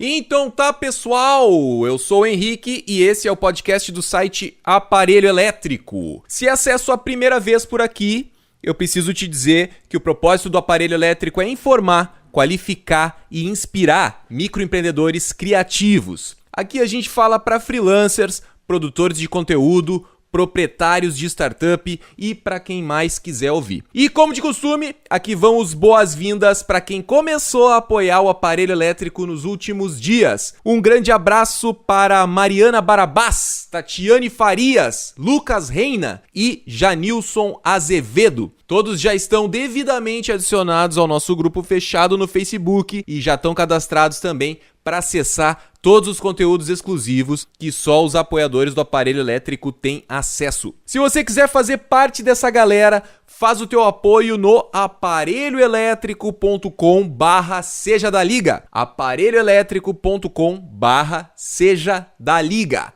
Então tá, pessoal, eu sou o Henrique e esse é o podcast do site Aparelho Elétrico. Se essa é a sua primeira vez por aqui, eu preciso te dizer que o propósito do Aparelho Elétrico é informar, qualificar e inspirar microempreendedores criativos. Aqui a gente fala para freelancers, produtores de conteúdo, proprietários de startup e para quem mais quiser ouvir. E como de costume, aqui vão os boas-vindas para quem começou a apoiar o Aparelho Elétrico nos últimos dias. Um grande abraço para Mariana Barabás, Tatiane Farias, Lucas Reina e Janilson Azevedo. Todos já estão devidamente adicionados ao nosso grupo fechado no Facebook e já estão cadastrados também para acessar todos os conteúdos exclusivos que só os apoiadores do Aparelho Elétrico têm acesso. Se você quiser fazer parte dessa galera, faz o teu apoio no aparelhoelétrico.com/seja da liga. aparelhoelétrico.com/seja da liga.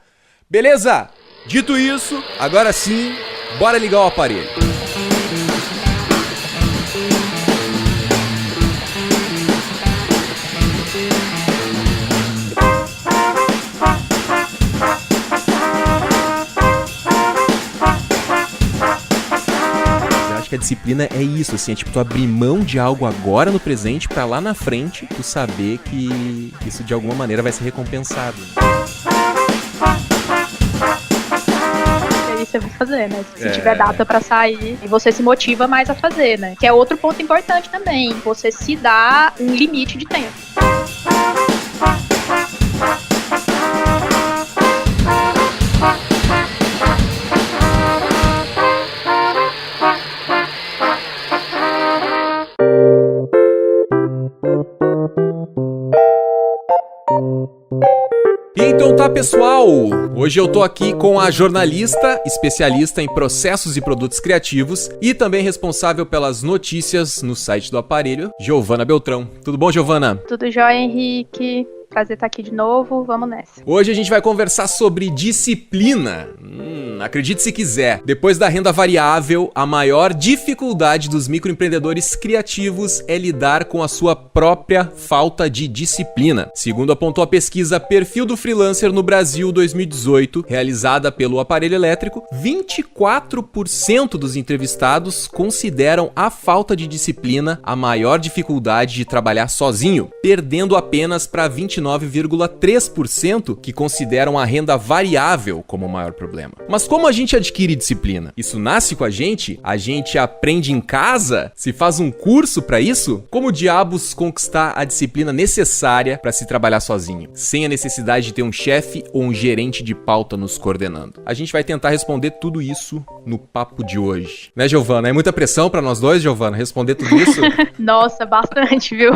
Beleza? Dito isso, agora sim, bora ligar o aparelho. Que a disciplina é isso, assim, é tipo tu abrir mão de algo agora no presente pra lá na frente tu saber que isso de alguma maneira vai ser recompensado. Você vai fazer, né? Se tiver data pra sair e você se motiva mais a fazer, né? Que é outro ponto importante também, você se dá um limite de tempo. Então tá, pessoal, hoje eu tô aqui com a jornalista, especialista em processos e produtos criativos e também responsável pelas notícias no site do Aparelho, Giovana Beltrão. Tudo bom, Giovana? Tudo jóia, Henrique. Prazer estar aqui de novo, vamos nessa. Hoje a gente vai conversar sobre disciplina. Acredite se quiser, depois da renda variável, a maior dificuldade dos microempreendedores criativos é lidar com a sua própria falta de disciplina. Segundo apontou a pesquisa Perfil do Freelancer no Brasil 2018, realizada pelo Aparelho Elétrico, 24% dos entrevistados consideram a falta de disciplina a maior dificuldade de trabalhar sozinho, perdendo apenas para 29,3% que consideram a renda variável como o maior problema. Mas como a gente adquire disciplina? Isso nasce com a gente? A gente aprende em casa? Se faz um curso para isso? Como diabos conquistar a disciplina necessária para se trabalhar sozinho, sem a necessidade de ter um chefe ou um gerente de pauta nos coordenando? A gente vai tentar responder tudo isso no papo de hoje. Né, Giovana? É muita pressão para nós dois, Giovana, responder tudo isso? Nossa, bastante, viu?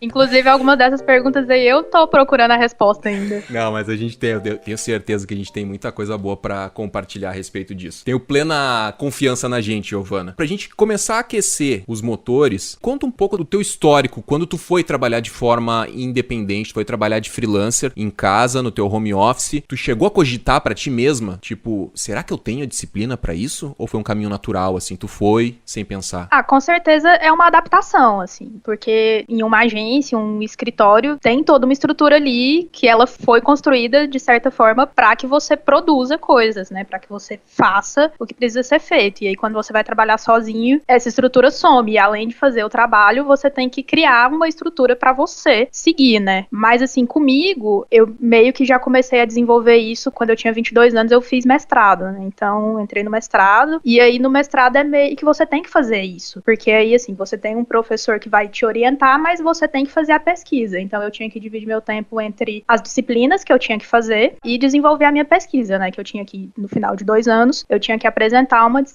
Inclusive, algumas dessas perguntas aí eu tô procurando a resposta ainda. Não, mas a gente tem, eu tenho certeza que a gente tem muita coisa boa pra compartilhar a respeito disso. Tenho plena confiança na gente, Giovana. Pra gente começar a aquecer os motores, conta um pouco do teu histórico, quando tu foi trabalhar de forma independente, tu foi trabalhar de freelancer em casa, no teu home office, tu chegou a cogitar pra ti mesma, tipo, será que eu tenho a disciplina pra isso? Ou foi um caminho natural, assim, tu foi sem pensar? Com certeza é uma adaptação, assim, porque em uma agência, um escritório, tem toda uma estrutura ali que ela foi construída de certa forma para que você produza coisas, né? Para que você faça o que precisa ser feito. E aí quando você vai trabalhar sozinho, essa estrutura some. E além de fazer o trabalho, você tem que criar uma estrutura para você seguir, né? Mas assim, comigo, eu meio que já comecei a desenvolver isso quando eu tinha 22 anos, eu fiz mestrado, né? Então, entrei no mestrado. E aí no mestrado é meio que você tem que fazer isso. Porque aí, assim, você tem um professor que vai te orientar, mas você tem que fazer a pesquisa. Então, eu tinha que dividir meu tempo entre as disciplinas que eu tinha que fazer e desenvolver a minha pesquisa, né, que eu tinha que, no final de 2 anos, eu tinha que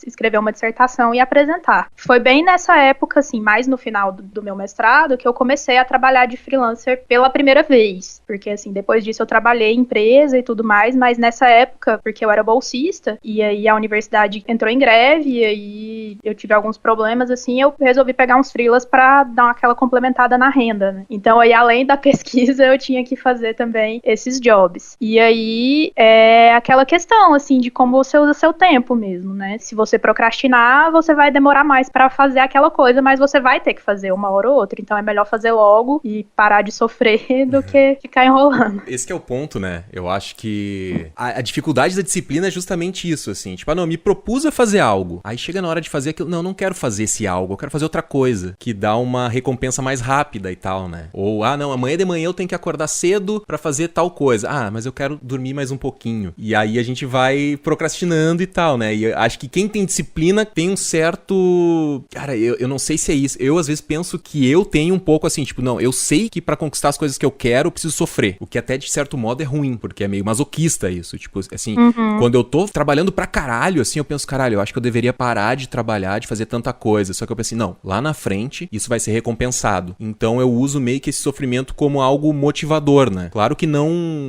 escrever uma dissertação e apresentar. Foi bem nessa época, assim, mais no final do meu mestrado, que eu comecei a trabalhar de freelancer pela primeira vez, porque, assim, depois disso eu trabalhei em empresa e tudo mais, mas nessa época, porque eu era bolsista, e aí a universidade entrou em greve, e aí eu tive alguns problemas, assim, eu resolvi pegar uns freelas pra dar aquela complementada na renda, né. Então, aí, além da pesquisa, eu tinha que fazer também esses jobs. E aí é aquela questão, assim, de como você usa seu tempo mesmo, né? Se você procrastinar, você vai demorar mais pra fazer aquela coisa, mas você vai ter que fazer uma hora ou outra. Então é melhor fazer logo e parar de sofrer do que ficar enrolando. Esse que é o ponto, né? Eu acho que a dificuldade da disciplina é justamente isso, assim. Tipo, não, me propus a fazer algo. Aí chega na hora de fazer aquilo, não quero fazer esse algo, eu quero fazer outra coisa, que dá uma recompensa mais rápida e tal, né? Ou, não, amanhã de manhã eu tenho que acordar cedo pra fazer tal coisa. Mas eu quero dormir mais um pouquinho. E aí a gente vai procrastinando e tal, né? E eu acho que quem tem disciplina tem um certo... Cara, eu não sei se é isso. Eu, às vezes, penso que eu tenho um pouco assim, tipo, não, eu sei que pra conquistar as coisas que eu quero, eu preciso sofrer. O que até, de certo modo, é ruim, porque é meio masoquista isso. Tipo, assim, quando eu tô trabalhando pra caralho, assim, eu penso, caralho, eu acho que eu deveria parar de trabalhar, de fazer tanta coisa. Só que eu penso assim, não, lá na frente, isso vai ser recompensado. Então eu uso meio que esse sofrimento como algo motivador, né? Claro que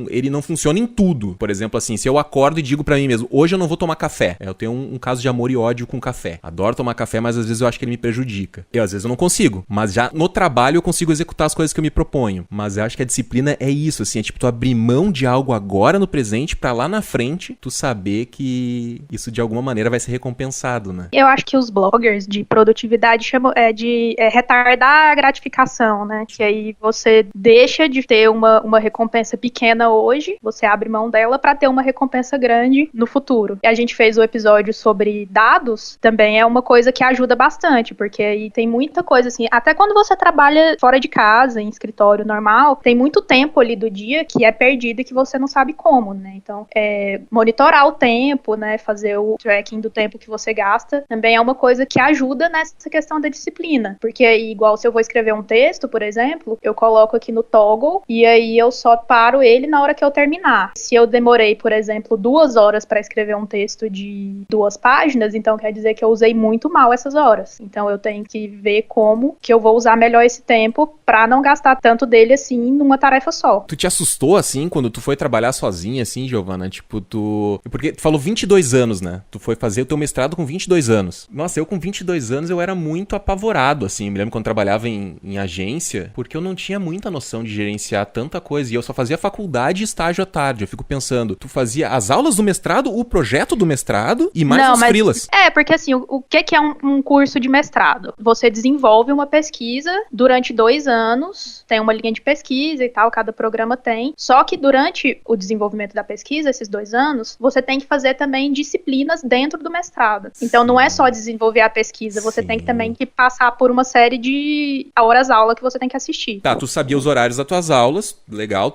ele não funciona em tudo. Por exemplo, assim, se eu acordo e digo pra mim mesmo, hoje eu não vou tomar café. Eu tenho um caso de amor e ódio com café. Adoro tomar café, mas às vezes eu acho que ele me prejudica. Às vezes eu não consigo. Mas já no trabalho eu consigo executar as coisas que eu me proponho. Mas eu acho que a disciplina é isso, assim, é tipo tu abrir mão de algo agora no presente pra lá na frente tu saber que isso de alguma maneira vai ser recompensado, né? Eu acho que os bloggers de produtividade chamam de retardar a gratificação, né? Que aí você deixa de ter uma recompensa pequena hoje, você abre mão dela pra ter uma recompensa grande no futuro. E a gente fez o episódio sobre dados, também é uma coisa que ajuda bastante, porque aí tem muita coisa assim, até quando você trabalha fora de casa, em escritório normal, tem muito tempo ali do dia que é perdido e que você não sabe como, né? Então, monitorar o tempo, né? Fazer o tracking do tempo que você gasta, também é uma coisa que ajuda nessa questão da disciplina. Porque aí, igual se eu vou escrever um texto, por exemplo, eu coloco aqui no Toggle e aí eu só paro ele na hora que eu terminar. Se eu demorei, por exemplo, 2 horas para escrever um texto de 2 páginas, então quer dizer que eu usei muito mal essas horas. Então eu tenho que ver como que eu vou usar melhor esse tempo pra não gastar tanto dele assim numa tarefa só. Tu te assustou assim quando tu foi trabalhar sozinha assim, Giovana? Tipo, porque tu falou 22 anos, né? Tu foi fazer o teu mestrado com 22 anos. Nossa, eu com 22 anos eu era muito apavorado, assim. Eu me lembro quando trabalhava em agência, porque eu não tinha muita noção de gerenciar tanta coisa. E eu só fazia faculdade e estágio à tarde. Eu fico pensando, tu fazia as aulas do mestrado, o projeto do mestrado e mais os freelas. Porque assim, o que é um curso de mestrado? Você desenvolve uma pesquisa durante 2 anos, tem uma linha de pesquisa e tal, cada programa tem. Só que durante o desenvolvimento da pesquisa, esses 2 anos, você tem que fazer também disciplinas dentro do mestrado. Então não é só desenvolver a pesquisa, você tem que também que passar por uma série de horas-aula que você tem que assistir. Tá, tu sabia os horários das tuas aulas, legal,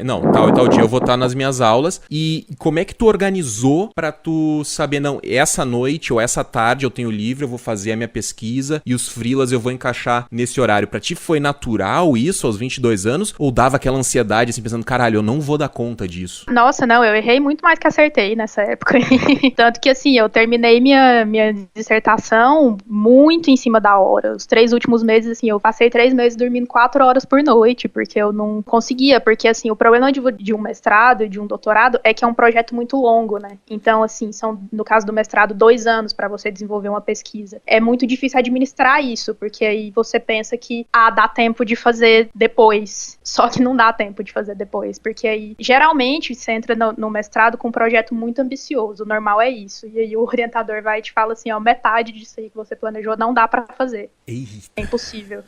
não, tal e tal dia eu vou estar nas minhas aulas. E como é que tu organizou pra tu saber, não, essa noite ou essa tarde eu tenho livre, eu vou fazer a minha pesquisa e os freelas eu vou encaixar nesse horário? Pra ti foi natural isso aos 22 anos? Ou dava aquela ansiedade, assim, pensando, caralho, eu não vou dar conta disso? Nossa, não, eu errei muito mais que acertei nessa época. Tanto que, assim, eu terminei minha dissertação muito em cima da hora. Os 3 últimos meses, assim, eu passei 3 meses dormindo 4 horas por noite, porque eu não conseguia. Porque, assim, o problema de um mestrado e de um doutorado é que é um projeto muito longo, né? Então, assim, são, no caso do mestrado, 2 anos para você desenvolver uma pesquisa. É muito difícil administrar isso, porque aí você pensa que, dá tempo de fazer depois. Só que não dá tempo de fazer depois, porque aí, geralmente, você entra no mestrado com um projeto muito ambicioso. O normal é isso. E aí o orientador vai e te fala assim, metade disso aí que você planejou não dá pra fazer. Eita. É impossível.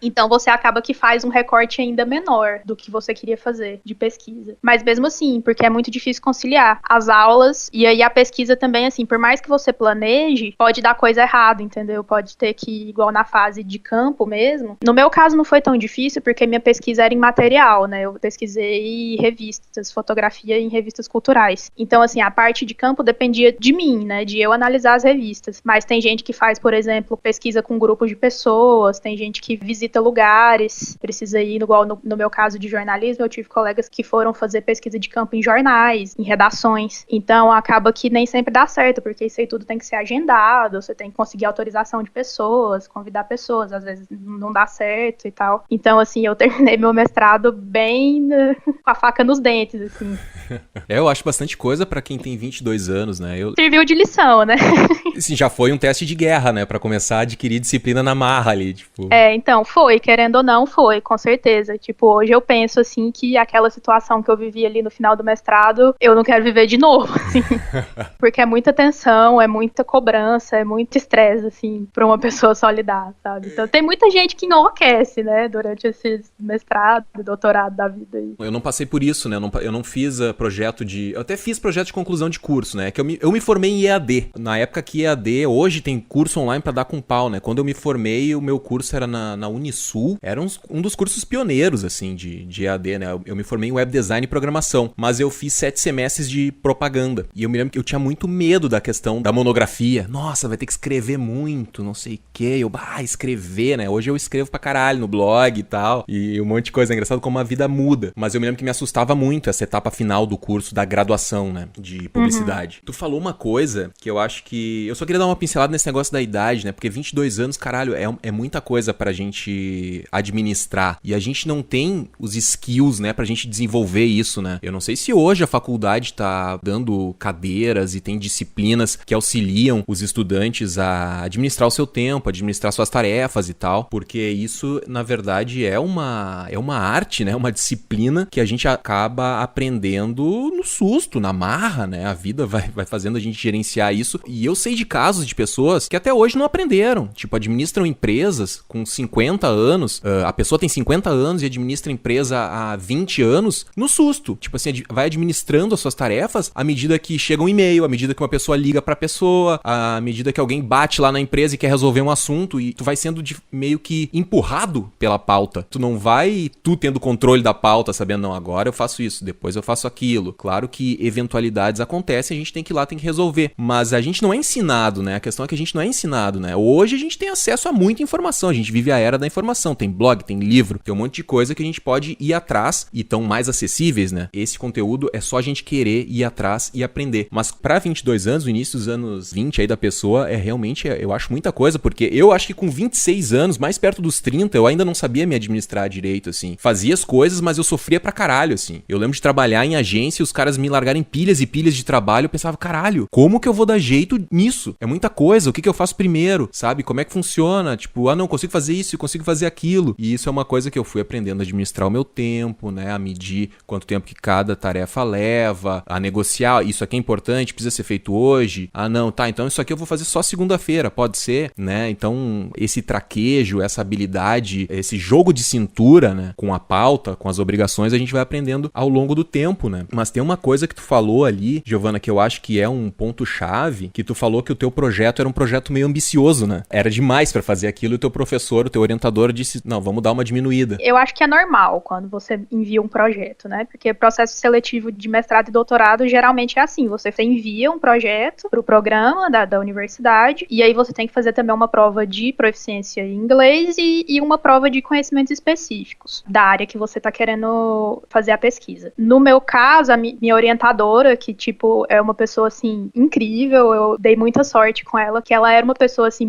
Então você acaba que faz um recorte ainda menor do que você queria fazer de pesquisa. Mas mesmo assim, porque é muito difícil conciliar as aulas e aí a pesquisa também, assim, por mais que você planeje, pode dar coisa errada, entendeu? Pode ter que, igual na fase de campo mesmo. No meu caso não foi tão difícil, porque minha pesquisa era em material, né? Eu pesquisei revistas, fotografia em revistas culturais. Então, assim, a parte de campo dependia de mim, né? De eu analisar as revistas. Mas tem gente que faz, por exemplo, pesquisa com grupos de pessoas, tem gente que visita lugares, precisa ir, igual no meu caso de jornalismo, eu tive colegas que foram fazer pesquisa de campo em jornais, em redações, então acaba que nem sempre dá certo, porque isso aí tudo tem que ser agendado, você tem que conseguir autorização de pessoas, convidar pessoas, às vezes não dá certo e tal, então assim, eu terminei meu mestrado bem com a faca nos dentes, assim. Eu acho bastante coisa pra quem tem 22 anos, né? Serviu de lição, né? Assim, já foi um teste de guerra, né? Pra começar a adquirir disciplina na marra ali, tipo... Então, foi, querendo ou não, foi, com certeza. Tipo, hoje eu penso, assim, que aquela situação que eu vivi ali no final do mestrado, eu não quero viver de novo, assim. Porque é muita tensão, é muita cobrança, é muito estresse, assim, pra uma pessoa só lidar, sabe? Então, tem muita gente que enlouquece, né, durante esse mestrado, doutorado da vida aí. Eu não passei por isso, né? Eu não fiz projeto de... Eu até fiz projeto de conclusão de curso, né? Que eu me formei em EAD. Na época que EAD, hoje tem curso online pra dar com pau, né? Quando eu me formei, o meu curso era na Unisul. Era um dos cursos pioneiros, assim, de EAD, né? Eu me formei em Web Design e Programação. Mas eu fiz 7 semestres de propaganda. E eu me lembro que eu tinha muito medo da questão da monografia. Nossa, vai ter que escrever muito, não sei o quê. Escrever, né? Hoje eu escrevo pra caralho no blog e tal. E um monte de coisa. É engraçado como a vida muda. Mas eu me lembro que me assustava muito essa etapa final do curso da graduação, né? De publicidade. Tu falou uma coisa que eu acho que... Eu só queria dar uma pincelada nesse negócio da idade, né? Porque 22 anos, caralho, é muita coisa pra gente administrar. E a gente não tem os skills, né? Pra gente desenvolver isso, né? Eu não sei se hoje a faculdade tá dando cadeiras e tem disciplinas que auxiliam os estudantes a administrar o seu tempo, administrar suas tarefas e tal. Porque isso, na verdade, é uma arte, né? Uma disciplina que a gente acaba aprendendo no susto, na marra, né? A vida vai fazendo a gente gerenciar isso. E eu sei de casos de pessoas que até hoje não aprenderam. Tipo, administram empresas com 50 anos. A pessoa tem 50 anos e administra empresa há 20 anos no susto. Tipo assim, vai administrando as suas tarefas à medida que chega um e-mail, à medida que uma pessoa liga pra pessoa, à medida que alguém bate lá na empresa e quer resolver um assunto, e tu vai sendo meio que empurrado pela pauta. Tu não vai tendo controle da pauta, sabendo, não, agora eu faço isso, depois eu faço aquilo. Claro que eventualidades acontecem, a gente tem que ir lá, tem que resolver. Mas a gente não é ensinado, né? A questão é que a gente não é ensinado, né? Hoje a gente tem acesso a muita informação, a gente vive a era da informação, tem blog, tem livro, tem um monte de coisa que a gente pode ir atrás e estão mais acessíveis, né? Esse conteúdo é só a gente querer ir atrás e aprender. Mas pra 22 anos, o início dos anos 20 aí da pessoa, eu acho muita coisa, porque eu acho que com 26 anos, mais perto dos 30, eu ainda não sabia me administrar direito, assim. Fazia as coisas, mas eu sofria pra caralho, assim. Eu lembro de trabalhar em agência e os caras me largarem pilhas e pilhas de trabalho, eu pensava, caralho, como que eu vou dar jeito nisso? É muita coisa, o que eu faço primeiro, sabe? Como é que funciona? Tipo, não, consigo fazer isso, consigo fazer aquilo. E isso é uma coisa que eu fui aprendendo a administrar o meu tempo, né? A medir quanto tempo que cada tarefa leva, a negociar, isso aqui é importante, precisa ser feito hoje. Não, tá, então isso aqui eu vou fazer só segunda-feira, pode ser, né? Então, esse traquejo, essa habilidade, esse jogo de cintura, né? Com a pauta, com as obrigações, a gente vai aprendendo ao longo do tempo, né? Mas tem uma coisa que tu falou ali, Giovana, que eu acho que é um ponto-chave, que tu falou que o teu projeto era um projeto meio ambicioso, né? Era demais pra fazer aquilo e o teu professor, o teu orientador disse, não, vamos dar uma diminuída. Eu acho que é normal quando você envia um projeto, né? Porque o processo seletivo de mestrado e doutorado geralmente é assim, você envia um projeto pro programa da universidade e aí você tem que fazer também uma prova de proficiência em inglês e uma prova de conhecimentos específicos da área que você tá querendo fazer a pesquisa. No meu caso, a minha orientadora, que, tipo, é uma pessoa, assim, incrível, eu dei muita sorte com ela, que ela era uma pessoa, assim,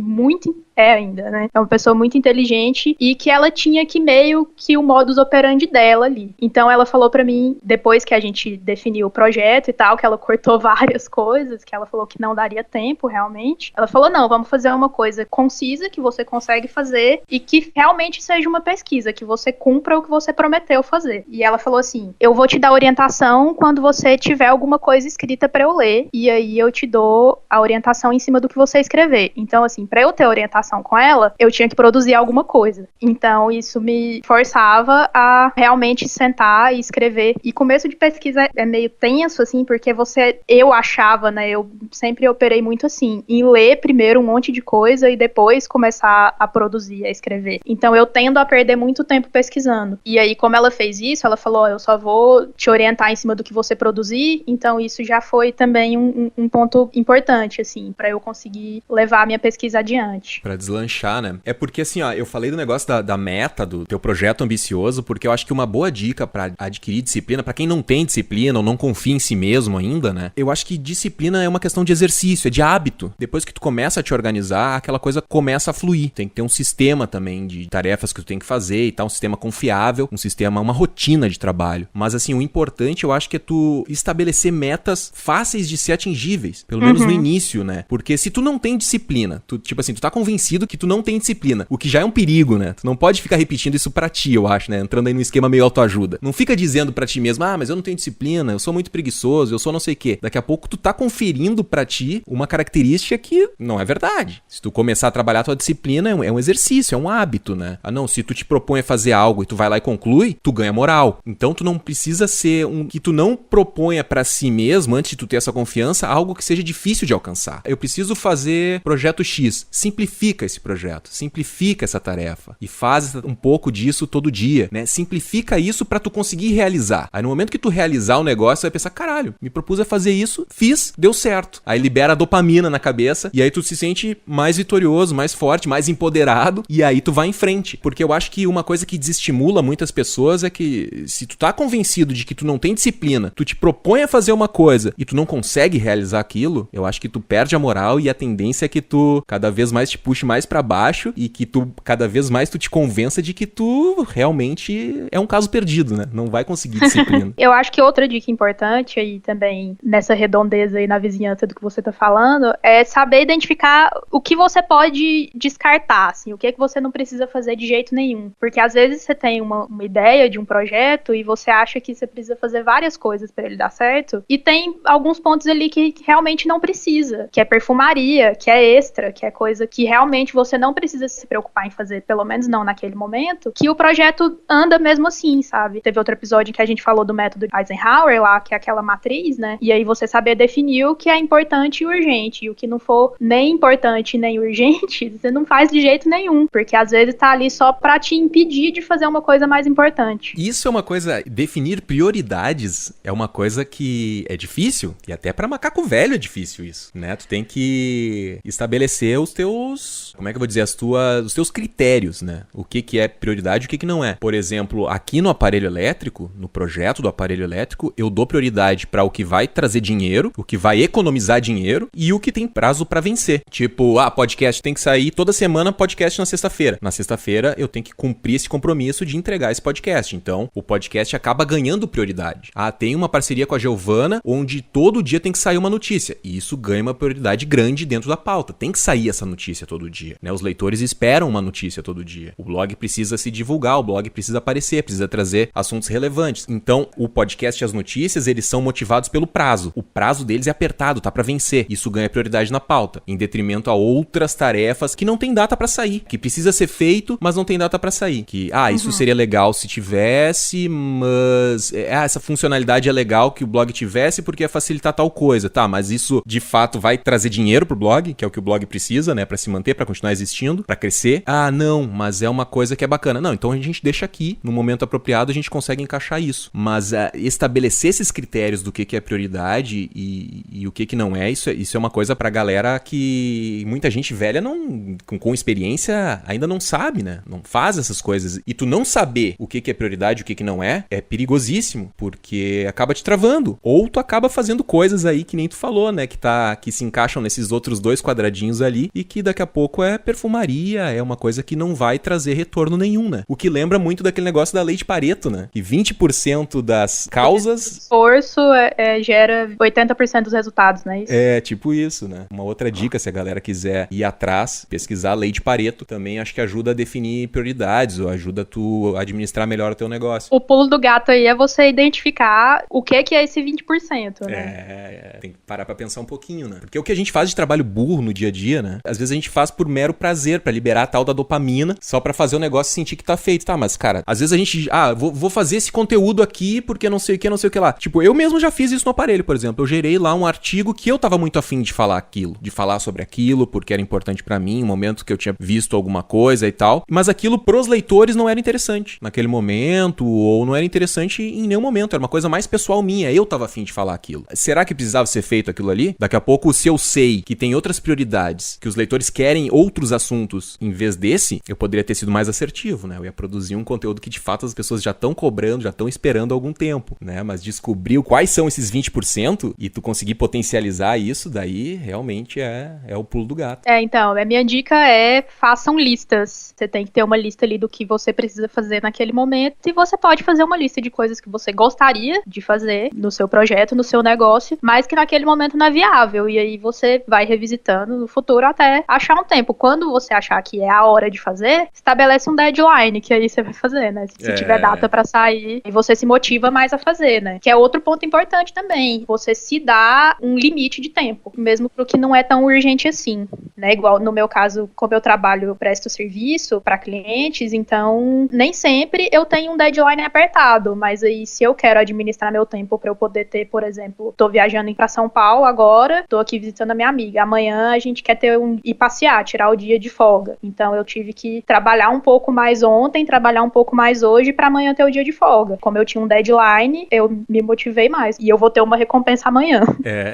ainda, né? É uma pessoa muito inteligente e que ela tinha que meio que o modus operandi dela ali. Então ela falou pra mim, depois que a gente definiu o projeto e tal, que ela cortou várias coisas, que ela falou que não daria tempo realmente. Ela falou, não, vamos fazer uma coisa concisa, que você consegue fazer e que realmente seja uma pesquisa, que você cumpra o que você prometeu fazer. E ela falou assim, eu vou te dar orientação quando você tiver alguma coisa escrita pra eu ler, e aí eu te dou a orientação em cima do que você escrever. Então, assim, pra eu ter orientação com ela, eu tinha que produzir alguma coisa. Então, isso me forçava a realmente sentar e escrever. E começo de pesquisa é meio tenso, assim, porque eu achava, né, eu sempre operei muito assim, em ler primeiro um monte de coisa e depois começar a produzir, a escrever. Então, eu tendo a perder muito tempo pesquisando. E aí, como ela fez isso, ela falou, eu só vou te orientar em cima do que você produzir, então isso já foi também um ponto importante, assim, pra eu conseguir levar a minha pesquisa adiante. Pra deslanchar, né? É porque assim, ó, eu falei do negócio da meta, do teu projeto ambicioso, porque eu acho que uma boa dica pra adquirir disciplina, pra quem não tem disciplina ou não confia em si mesmo ainda, né? Eu acho que disciplina é uma questão de exercício, é de hábito. Depois que tu começa a te organizar, aquela coisa começa a fluir. Tem que ter um sistema também de tarefas que tu tem que fazer e tal, um sistema confiável, um sistema, uma rotina de trabalho. Mas assim, o importante eu acho que é tu estabelecer metas fáceis de ser atingíveis, pelo menos no início, né? Porque se tu não tem disciplina, tu tá convencido que tu não tem disciplina, o que já é um perigo, né? Tu não pode ficar repetindo isso pra ti, eu acho, né? Entrando aí num esquema meio autoajuda. Não fica dizendo pra ti mesmo, mas eu não tenho disciplina, eu sou muito preguiçoso, eu sou não sei o quê. Daqui a pouco tu tá conferindo pra ti uma característica que não é verdade. Se tu começar a trabalhar a tua disciplina, é um exercício, é um hábito, né? Não, se tu te propõe a fazer algo e tu vai lá e conclui, tu ganha moral. Então tu não precisa ser que tu não proponha pra si mesmo, antes de tu ter essa confiança, algo que seja difícil de alcançar. Eu preciso fazer projeto X. Simplifica esse projeto, simplifica essa tarefa e faz um pouco disso todo dia, né? Simplifica isso pra tu conseguir realizar. Aí no momento que tu realizar o negócio, você vai pensar, caralho, me propus a fazer isso, fiz, deu certo. Aí libera a dopamina na cabeça e aí tu se sente mais vitorioso, mais forte, mais empoderado e aí tu vai em frente. Porque eu acho que uma coisa que desestimula muitas pessoas é que se tu tá convencido de que tu não tem disciplina, tu te propõe a fazer uma coisa e tu não consegue realizar aquilo, eu acho que tu perde a moral e a tendência é que tu cada vez mais te puxe mais pra baixo e que tu cada vez mais tu te convença de que tu realmente é um caso perdido, né? Não vai conseguir disciplina. Eu acho que outra dica importante aí também, nessa redondeza aí na vizinhança do que você tá falando, é saber identificar o que você pode descartar, assim, o que é que você não precisa fazer de jeito nenhum. Porque às vezes você tem uma ideia de um projeto e você acha que você precisa fazer várias coisas pra ele dar certo, e tem alguns pontos ali que realmente não precisa, que é perfumaria, que é extra, que é coisa que realmente você não precisa se preocupar em fazer, pelo menos não naquele momento, que o projeto anda mesmo assim, sabe? Teve outro episódio em que a gente falou do método Eisenhower lá, que é aquela matriz, né? E aí você saber definir o que é importante e urgente, e o que não for nem importante nem urgente, você não faz de jeito nenhum, porque às vezes tá ali só pra te impedir de fazer uma coisa mais importante. Isso é uma coisa, definir prioridades é uma coisa que é difícil, e até pra macaco velho é difícil isso, né? Tu tem que estabelecer os teus, como é que eu vou dizer, os teus critérios, né? O que é prioridade e o que não é. Por exemplo, aqui no aparelho elétrico, no projeto do aparelho elétrico, eu dou prioridade pra o que vai trazer dinheiro, o que vai economizar dinheiro e o que tem prazo pra vencer. Tipo, podcast tem que sair toda semana, podcast na sexta-feira. Na sexta-feira eu tenho que cumprir esse compromisso de entregar esse podcast. Então, o podcast acaba ganhando prioridade. Tem uma parceria com a Giovana, onde todo dia tem que sair uma notícia. E isso ganha uma prioridade grande dentro da pauta. Tem que sair essa notícia todo dia, né? Os leitores esperam uma notícia todo dia. O blog precisa se divulgar, o blog precisa aparecer, precisa trazer assuntos relevantes. Então, o podcast e as notícias, eles são motivados pelo prazo. O prazo deles é apertado, tá pra vencer. Isso ganha prioridade na pauta, em detrimento a outras tarefas que não tem data pra sair, que precisa ser feito, mas não tem data pra sair. Que, isso seria legal se tivesse, mas essa funcionalidade é legal que o blog tivesse porque ia facilitar tal coisa, tá? Mas isso, de fato, vai trazer dinheiro pro blog, que é o que o blog precisa, né? Pra se manter, pra continuar existindo, pra crescer. Não, mas é uma coisa que é bacana. Não, então a gente deixa aqui, no momento apropriado, a gente consegue encaixar isso. Mas estabelecer esses critérios do que é prioridade e o que não é, isso é uma coisa pra galera que muita gente velha não, com experiência ainda não sabe, né? Não faz essas coisas. E tu não saber o que é prioridade e o que não é perigosíssimo, porque acaba te travando. Ou tu acaba fazendo coisas aí que nem tu falou, né? Que se encaixam nesses outros dois quadradinhos ali e que daqui a pouco é perfumaria, é uma coisa que não vai trazer retorno nenhum, né? O que lembra muito daquele negócio da lei de Pareto, né? Que 20% das causas... O esforço gera 80% dos resultados, né? É, tipo isso, né? Uma outra dica, se a galera quiser ir atrás, pesquisar a lei de Pareto, também acho que ajuda a definir prioridades, ou ajuda tu a administrar melhor o teu negócio. O pulo do gato aí é você identificar o que é esse 20%, né? Tem que parar pra pensar um pouquinho, né? Porque o que a gente faz de trabalho burro no dia a dia, né? Às vezes a gente faz por mero prazer, pra liberar a tal da dopamina, só pra fazer o negócio sentir que tá feito. Tá, mas cara, às vezes a gente, vou fazer esse conteúdo aqui porque não sei o que lá. Tipo, eu mesmo já fiz isso no aparelho, por exemplo. Eu gerei lá um artigo que eu tava muito afim de falar aquilo, de falar sobre aquilo, porque era importante pra mim, um momento que eu tinha visto alguma coisa e tal. Mas aquilo pros leitores não era interessante naquele momento, ou não era interessante em nenhum momento. Era uma coisa mais pessoal minha. Eu tava afim de falar aquilo. Será que precisava ser feito aquilo ali? Daqui a pouco, se eu sei que tem outras prioridades que os leitores querem vierem outros assuntos em vez desse, eu poderia ter sido mais assertivo, né? Eu ia produzir um conteúdo que de fato as pessoas já estão cobrando, já estão esperando há algum tempo, né? Mas descobrir quais são esses 20% e tu conseguir potencializar isso, daí realmente é o pulo do gato. Então, a minha dica é façam listas. Você tem que ter uma lista ali do que você precisa fazer naquele momento e você pode fazer uma lista de coisas que você gostaria de fazer no seu projeto, no seu negócio, mas que naquele momento não é viável. E aí você vai revisitando no futuro até achar um tempo. Quando você achar que é a hora de fazer, estabelece um deadline, que aí você vai fazer, né? Se tiver data pra sair, e você se motiva mais a fazer, né? Que é outro ponto importante também. Você se dá um limite de tempo, mesmo pro que não é tão urgente assim, né? Igual no meu caso, como eu trabalho, eu presto serviço para clientes, então nem sempre eu tenho um deadline apertado, mas aí se eu quero administrar meu tempo para eu poder ter, por exemplo, tô viajando para São Paulo agora, tô aqui visitando a minha amiga, amanhã a gente quer ir passear, tirar o dia de folga, então eu tive que trabalhar um pouco mais ontem, trabalhar um pouco mais hoje para amanhã ter o dia de folga. Como eu tinha um deadline, eu me motivei mais e eu vou ter uma recompensa amanhã.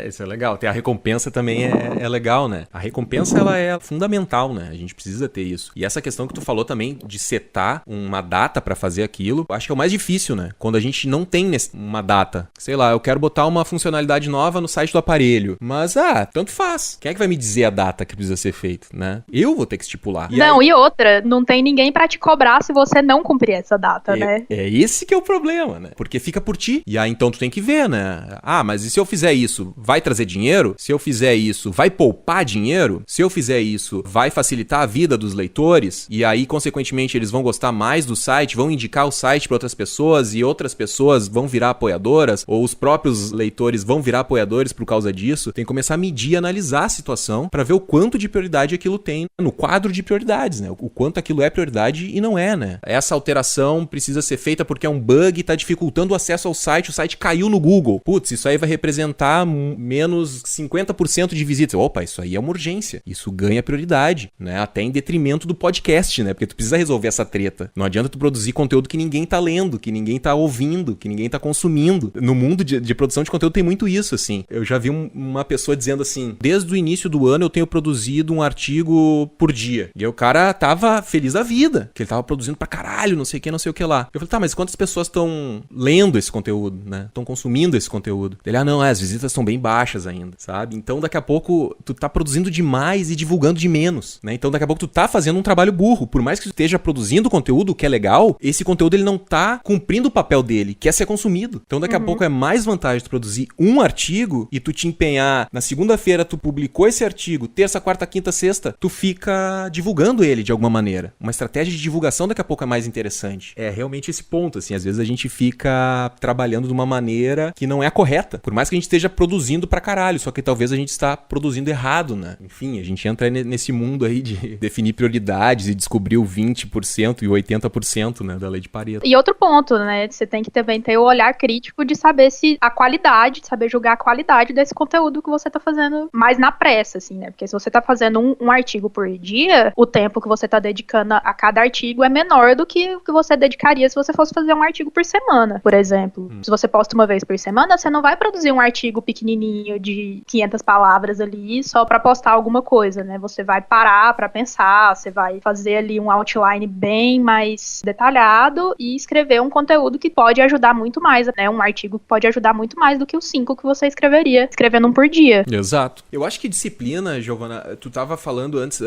Isso é legal. Ter a recompensa também é legal, né? A recompensa, ela é fundamental, né? A gente precisa ter isso. E essa questão que tu falou também de setar uma data pra fazer aquilo, acho que é o mais difícil, né? Quando a gente não tem uma data. Sei lá, eu quero botar uma funcionalidade nova no site do aparelho. Mas, tanto faz. Quem é que vai me dizer a data que precisa ser feita, né? Eu vou ter que estipular. E outra, não tem ninguém pra te cobrar se você não cumprir essa data, né? É esse que é o problema, né? Porque fica por ti. E aí, então, tu tem que ver, né? Mas e se eu fizer isso, vai trazer dinheiro? Se eu fizer isso, vai poupar dinheiro? Se eu fizer isso, vai facilitar a vida dos leitores? E aí, consequentemente, eles vão gostar mais do site, vão indicar o site para outras pessoas e outras pessoas vão virar apoiadoras? Ou os próprios leitores vão virar apoiadores por causa disso? Tem que começar a medir e analisar a situação para ver o quanto de prioridade aquilo tem no quadro de prioridades, né? O quanto aquilo é prioridade e não é, né? Essa alteração precisa ser feita porque é um bug e tá dificultando o acesso ao site, o site caiu no Google. Putz, isso aí vai representar menos 50% de visitas. Opa, isso aí é uma urgência. Isso ganha prioridade, né? Até em detrimento do podcast, né? Porque tu precisa resolver essa treta. Não adianta tu produzir conteúdo que ninguém tá lendo, que ninguém tá ouvindo, que ninguém tá consumindo. No mundo de produção de conteúdo tem muito isso, assim. Eu já vi uma pessoa dizendo assim, desde o início do ano eu tenho produzido um artigo por dia. E aí o cara tava feliz da vida, que ele tava produzindo pra caralho, não sei o que lá. Eu falei, tá, mas quantas pessoas estão lendo esse conteúdo, né? Estão consumindo esse conteúdo? Ele, não, as visitas estão bem baixas ainda, sabe? Então daqui a pouco tu tá produzindo demais e divulgando de menos, né? Então daqui a pouco tu tá fazendo um trabalho burro. Por mais que tu esteja produzindo conteúdo, que é legal, esse conteúdo ele não tá cumprindo o papel dele, que é ser consumido. Então daqui a pouco é mais vantagem tu produzir um artigo e tu te empenhar, na segunda-feira tu publicou esse artigo, terça, quarta, quinta, sexta, tu fica divulgando ele de alguma maneira. Uma estratégia de divulgação daqui a pouco é mais interessante. É realmente esse ponto, assim, às vezes a gente fica trabalhando de uma maneira que não é a correta. Por mais que a gente esteja produzindo pra caralho, só que talvez a gente está produzindo errado, né? Enfim, a gente entra nesse mundo aí de definir prioridades e descobrir o 20% e o 80%, né, da lei de Pareto. E outro ponto, né, você tem que também ter o olhar crítico de saber se a qualidade, de saber julgar a qualidade desse conteúdo que você tá fazendo mais na pressa, assim, né? Porque se você tá fazendo um artigo por dia, o tempo que você tá dedicando a cada artigo é menor do que o que você dedicaria se você fosse fazer um artigo por semana, por exemplo. Se você posta uma vez por semana, você não vai produzir um artigo pequenininho de 500 palavras ali só pra postar alguma coisa, né? Você vai parar pra pensar, você vai fazer ali um outline bem mais detalhado e escrever um conteúdo que pode ajudar muito mais, né? Um artigo que pode ajudar muito mais do que os 5 que você escreveria, escrevendo um por dia. Exato. Eu acho que disciplina, Giovana, tu tava falando antes,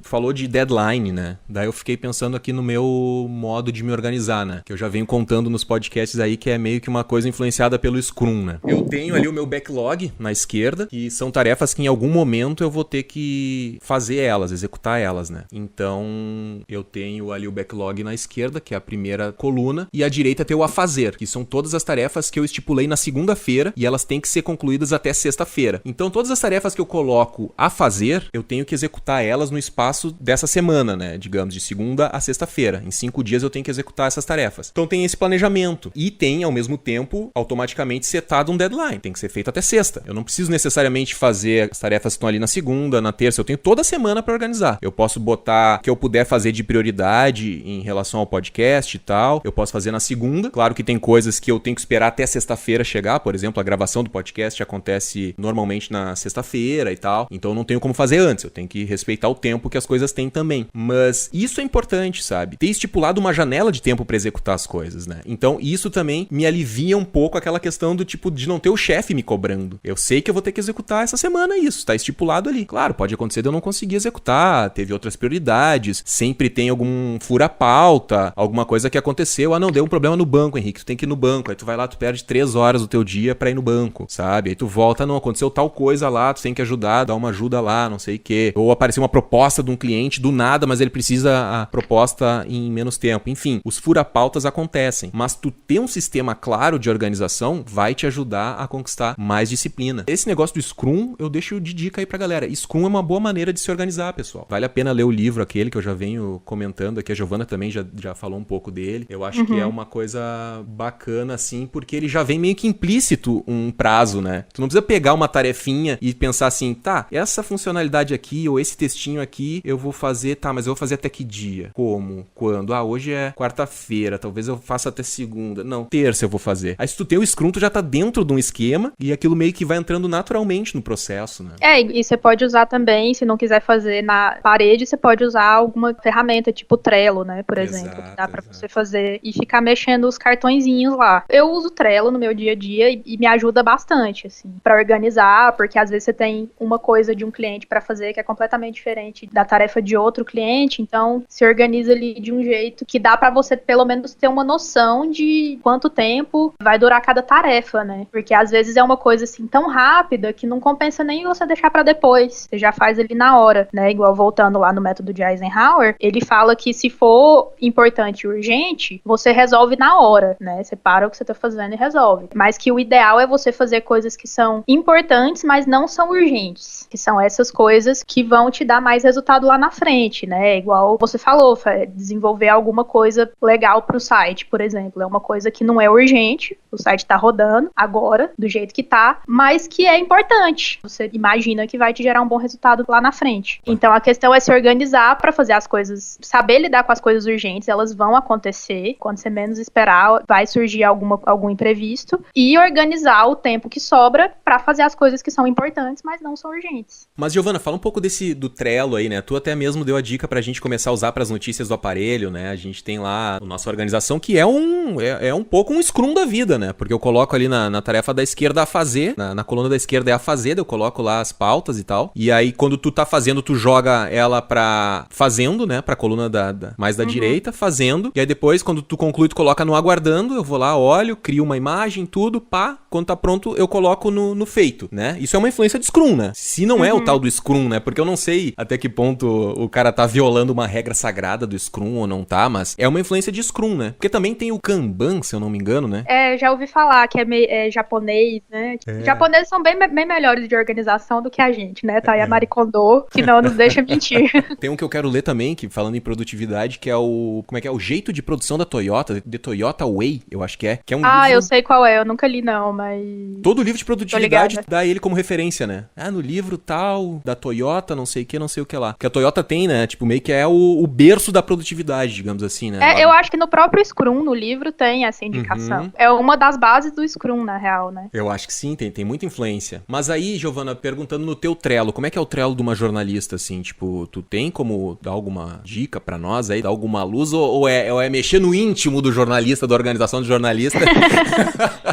falou de deadline, né? Daí eu fiquei pensando aqui no meu modo de me organizar, né? Que eu já venho contando nos podcasts aí que é meio que uma coisa influenciada pelo Scrum, né? Eu tenho ali o meu backlog na esquerda, que são tarefas que em algum momento eu vou ter que fazer elas, executar elas, né? Então, eu tenho ali o backlog na esquerda, que é a primeira coluna, e à direita tem o a fazer, que são todas as tarefas que eu estipulei na segunda-feira e elas têm que ser concluídas até sexta-feira. Então, todas as tarefas que eu coloco a fazer, eu tenho que executar elas no espaço dessa semana, né? Digamos, de segunda a sexta-feira. Em 5 dias eu tenho que executar essas tarefas. Então, tem esse planejamento. E tem, ao mesmo tempo, automaticamente setado um deadline. Tem que ser feito até sexta. Eu não preciso necessariamente fazer as tarefas que estão ali na segunda, na terça. Eu tenho toda a semana para organizar. Eu posso botar o que eu puder fazer de prioridade em relação ao podcast e tal. Eu posso fazer na segunda. Claro que tem coisas que eu tenho que esperar até sexta-feira chegar. Por exemplo, a gravação do podcast acontece normalmente na sexta-feira e tal. Então, eu não tenho como fazer antes. Eu tenho tem que respeitar o tempo que as coisas têm também. Mas isso é importante, sabe? Ter estipulado uma janela de tempo pra executar as coisas, né? Então, isso também me alivia um pouco aquela questão do tipo, de não ter o chefe me cobrando. Eu sei que eu vou ter que executar essa semana isso, tá estipulado ali. Claro, pode acontecer de eu não conseguir executar, teve outras prioridades, sempre tem algum fura-pauta, alguma coisa que aconteceu. Ah, não, deu um problema no banco, Henrique, tu tem que ir no banco. Aí tu vai lá, tu perde 3 horas do teu dia pra ir no banco, sabe? Aí tu volta, não, aconteceu tal coisa lá, tu tem que ajudar, dar uma ajuda lá, não sei o quê. Ou apareceu uma proposta de um cliente do nada, mas ele precisa a proposta em menos tempo. Enfim, os fura-pautas acontecem, mas tu ter um sistema claro de organização vai te ajudar a conquistar mais disciplina. Esse negócio do Scrum, eu deixo de dica aí pra galera. Scrum é uma boa maneira de se organizar, pessoal. Vale a pena ler o livro aquele que eu já venho comentando aqui. A Giovana também já falou um pouco dele. Eu acho que é uma coisa bacana, assim, porque ele já vem meio que implícito um prazo, né? Tu não precisa pegar uma tarefinha e pensar assim, tá, essa funcionalidade aqui ou esse textinho aqui eu vou fazer, tá, mas eu vou fazer até que dia? Como? Quando? Ah, hoje é quarta-feira, talvez eu faça até segunda. Não, terça eu vou fazer. Aí se tu tem o Scrum, tu já tá dentro de um esquema e aquilo meio que vai entrando naturalmente no processo, né? E você pode usar também, se não quiser fazer na parede, você pode usar alguma ferramenta tipo Trello, né, por exemplo, que dá pra você fazer e ficar mexendo os cartõezinhos lá. Eu uso Trello no meu dia a dia e me ajuda bastante, assim, pra organizar, porque às vezes você tem uma coisa de um cliente pra fazer que é completamente diferente da tarefa de outro cliente, então se organiza ali de um jeito que dá pra você pelo menos ter uma noção de quanto tempo vai durar cada tarefa, né? Porque às vezes é uma coisa assim tão rápida que não compensa nem você deixar pra depois. Você já faz ali na hora, né? Igual voltando lá no método de Eisenhower, ele fala que se for importante e urgente, você resolve na hora, né? Você para o que você tá fazendo e resolve. Mas que o ideal é você fazer coisas que são importantes, mas não são urgentes. Que são essas coisas que vão te dar mais resultado lá na frente, né? Igual você falou, desenvolver alguma coisa legal pro site, por exemplo. É uma coisa que não é urgente, o site tá rodando agora, do jeito que tá, mas que é importante. Você imagina que vai te gerar um bom resultado lá na frente. Então a questão é se organizar pra fazer as coisas, saber lidar com as coisas urgentes, elas vão acontecer, quando você menos esperar, vai surgir algum imprevisto, e organizar o tempo que sobra pra fazer as coisas que são importantes, mas não são urgentes. Mas, Giovana, fala um pouco do Trello aí, né? Tu até mesmo deu a dica pra gente começar a usar pras notícias do aparelho, né? A gente tem lá a nossa organização, que é um pouco um Scrum da vida, né? Porque eu coloco ali na tarefa da esquerda a fazer, na coluna da esquerda é a fazer, eu coloco lá as pautas e tal. E aí, quando tu tá fazendo, tu joga ela pra fazendo, né? Pra coluna mais da direita, fazendo. E aí depois, quando tu conclui, tu coloca no aguardando, eu vou lá, olho, crio uma imagem, tudo, pá. Quando tá pronto, eu coloco no feito, né? Isso é uma influência de Scrum, né? Se não é o tal do Scrum, né? Porque eu não sei até que ponto o cara tá violando uma regra sagrada do Scrum ou não tá, mas é uma influência de Scrum, né? Porque também tem o Kanban, se eu não me engano, né? Já ouvi falar que é japonês, né? Os japoneses são bem melhores de organização do que a gente, né? Tá aí a Marie Kondo, que não nos deixa mentir. Tem um que eu quero ler também, que falando em produtividade, que é o... Como é que é? O jeito de produção da Toyota, The Toyota Way, eu acho que é. Que é um livro... eu sei qual é, eu nunca li não, mas... Todo livro de produtividade dá ele como referência, né? No livro tal, da Toyota, não sei o que lá. Porque a Toyota tem, né? Tipo, meio que é o berço da produtividade, digamos assim, né? Eu acho que no próprio Scrum, no livro, tem essa indicação. É uma das bases do Scrum, na real, né? Eu acho que sim, tem muita influência. Mas aí, Giovana, perguntando no teu Trello, como é que é o Trello de uma jornalista, assim? Tipo, tu tem como dar alguma dica pra nós aí, dar alguma luz? Ou é mexer no íntimo do jornalista, da organização do jornalista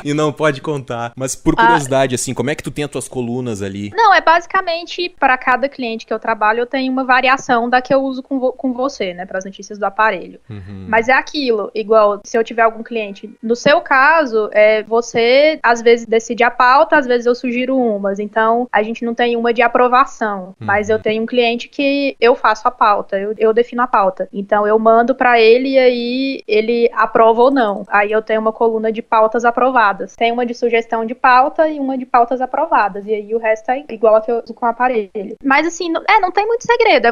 e não pode contar? Mas por curiosidade, assim, como é que tu tem as tuas colunas ali? Não, é basicamente, para cada cliente que eu trabalho, eu tenho uma variação da que eu uso com você, né, para as notícias do aparelho. Mas é aquilo, igual, se eu tiver algum cliente, no seu caso, você, às vezes, decide a pauta, às vezes eu sugiro umas, então, a gente não tem uma de aprovação, mas eu tenho um cliente que eu faço a pauta, eu defino a pauta, então eu mando para ele e aí ele aprova ou não. Aí eu tenho uma coluna de pautas aprovadas, tem uma de sugestão de pauta e uma de pautas aprovadas, e aí o resto é igual a que eu uso com o aparelho. Mas assim, não tem muito segredo,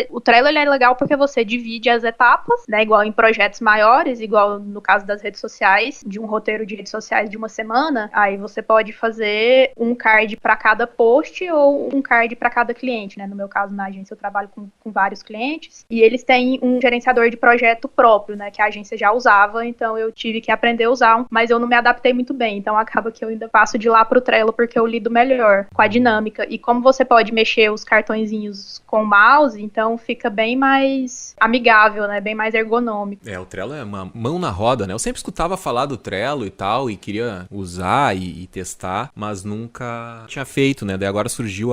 o Trello ele é legal porque você divide as etapas, né, igual em projetos maiores, igual no caso das redes sociais, de um roteiro de redes sociais de uma semana, aí você pode fazer um card para cada post ou um card para cada cliente, né, no meu caso na agência eu trabalho com vários clientes, e eles têm um gerenciador de projeto próprio, né, que a agência já usava, então eu tive que aprender a usar, mas eu não me adaptei muito bem, então acaba que eu ainda passo de lá pro Trello porque eu lido melhor com a dinâmica. E como você pode mexer os cartõezinhos com o mouse, então fica bem mais amigável, né? Bem mais ergonômico. O Trello é uma mão na roda, né? Eu sempre escutava falar do Trello e tal, e queria usar e testar, mas nunca tinha feito, né? Daí agora surgiu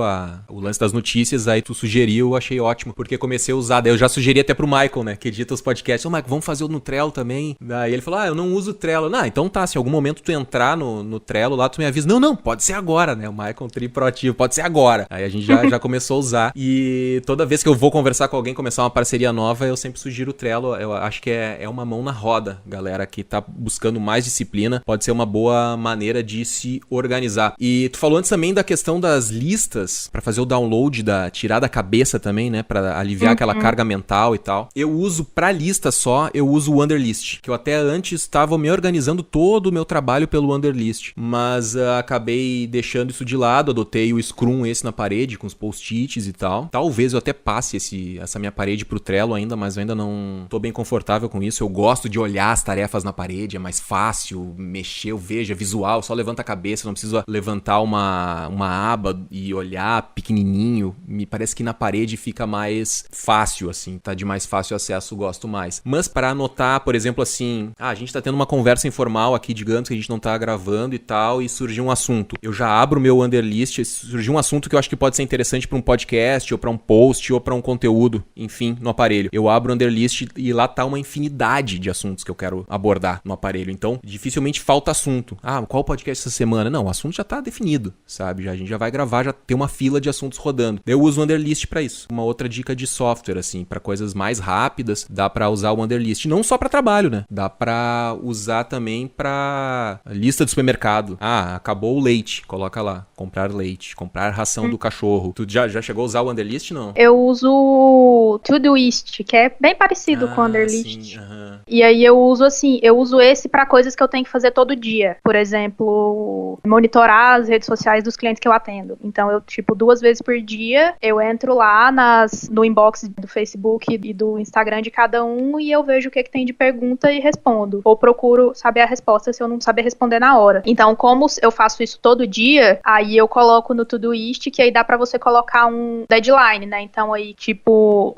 o lance das notícias, aí tu sugeriu, eu achei ótimo, porque comecei a usar. Daí eu já sugeri até pro Michael, né? Que edita os podcasts. Michael, vamos fazer no Trello também? Daí ele falou, eu não uso o Trello. Então tá, se em algum momento tu entrar no Trello lá, tu me avisa. Não, pode ser agora, né? O Michael tri proativo, pode ser agora. Aí a gente já começou a usar. E toda vez que eu vou conversar com alguém, começar uma parceria nova, eu sempre sugiro o Trello. Eu acho que é uma mão na roda, galera, que tá buscando mais disciplina. Pode ser uma boa maneira de se organizar. E tu falou antes também da questão das listas, pra fazer o download, tirar da cabeça também, né? Pra aliviar aquela carga mental e tal. Eu uso pra lista só, eu uso o Wunderlist, que eu até antes estava me organizando todo o meu trabalho pelo Wunderlist, mas acabei deixando isso de lado, adotei o Scrum esse na parede, com os post-its e tal. Talvez eu até passe essa minha parede pro Trello ainda, mas eu ainda não tô bem confortável com isso. Eu gosto de olhar as tarefas na parede, é mais fácil mexer, eu vejo, é visual, só levanta a cabeça, não preciso levantar uma aba e olhar pequenininho. Me parece que na parede fica mais fácil, assim, tá de mais fácil acesso, gosto mais. Mas para anotar, por exemplo, assim, a gente tá tendo uma conversa informal aqui, digamos que a gente não tá gravando e tal, e surgiu um assunto. Eu já abro o meu Wunderlist, surgiu um assunto que eu acho que pode ser interessante para um podcast, ou para um post, ou para um conteúdo, enfim, no aparelho. Eu abro o Wunderlist e lá tá uma infinidade de assuntos que eu quero abordar no aparelho. Então, dificilmente falta assunto. Qual podcast essa semana? Não, o assunto já tá definido, sabe? A gente já vai gravar, já tem uma fila de assuntos rodando. Eu uso o Wunderlist para isso. Uma outra dica de software, assim, para coisas mais rápidas, dá para usar o Wunderlist. Não só para trabalho, né? Dá para usar também para lista do supermercado. Acabou o leite, coloca lá, comprar leite, comprar ração do cachorro. Tu já chegou a usar o Wunderlist, não? Eu uso o Todoist, que é bem parecido com o Wunderlist. Sim, E aí eu uso esse para coisas que eu tenho que fazer todo dia. Por exemplo, monitorar as redes sociais dos clientes que eu atendo. Então eu, 2 vezes por dia, eu entro lá no inbox do Facebook e do Instagram de cada um e eu vejo o que tem de pergunta e respondo. Ou procuro saber a resposta se eu não saber responder na hora. Então, como eu faço isso todo dia, aí eu coloco no Todoist, que aí dá pra você colocar um deadline, né? Então aí,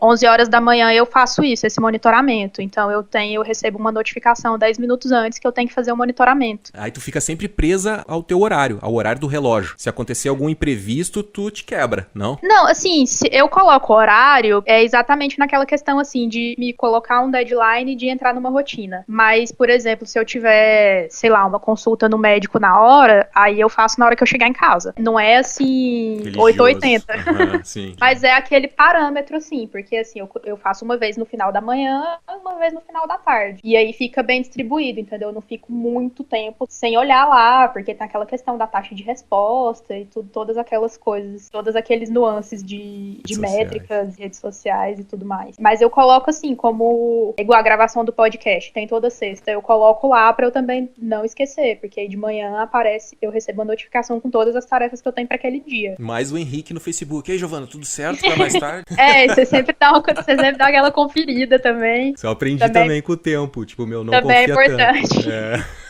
11 horas da manhã eu faço isso, esse monitoramento. Então eu recebo uma notificação 10 minutos antes que eu tenho que fazer o monitoramento. Aí tu fica sempre presa ao teu horário, ao horário do relógio. Se acontecer algum imprevisto, tu te quebra, não? Não, assim, se eu coloco horário, é exatamente naquela questão, assim, de me colocar um deadline de entrar numa rotina. Mas, por exemplo, se eu tiver, sei lá, uma consulta no médico na hora, aí eu faço na hora que eu chegar em casa. Não é, assim, religioso. 880. Sim. Mas é aquele parâmetro, assim, porque, assim, eu faço uma vez no final da manhã, uma vez no final da tarde. E aí fica bem distribuído, entendeu? Eu não fico muito tempo sem olhar lá, porque tem aquela questão da taxa de resposta e todas aquelas coisas, todos aqueles nuances de métricas, redes sociais e tudo mais. Mas eu coloco assim, como igual a gravação do podcast, tem toda sexta, eu coloco lá pra eu também não esquecer, porque aí de manhã aparece, eu recebo uma notificação com todas as tarefas que eu tenho pra aquele dia. Mais o Henrique no Facebook. Ei, Giovana, tudo certo pra mais tarde? Você sempre dá aquela conferida também. Isso eu aprendi também com o tempo, o meu não também confia é importante. tanto.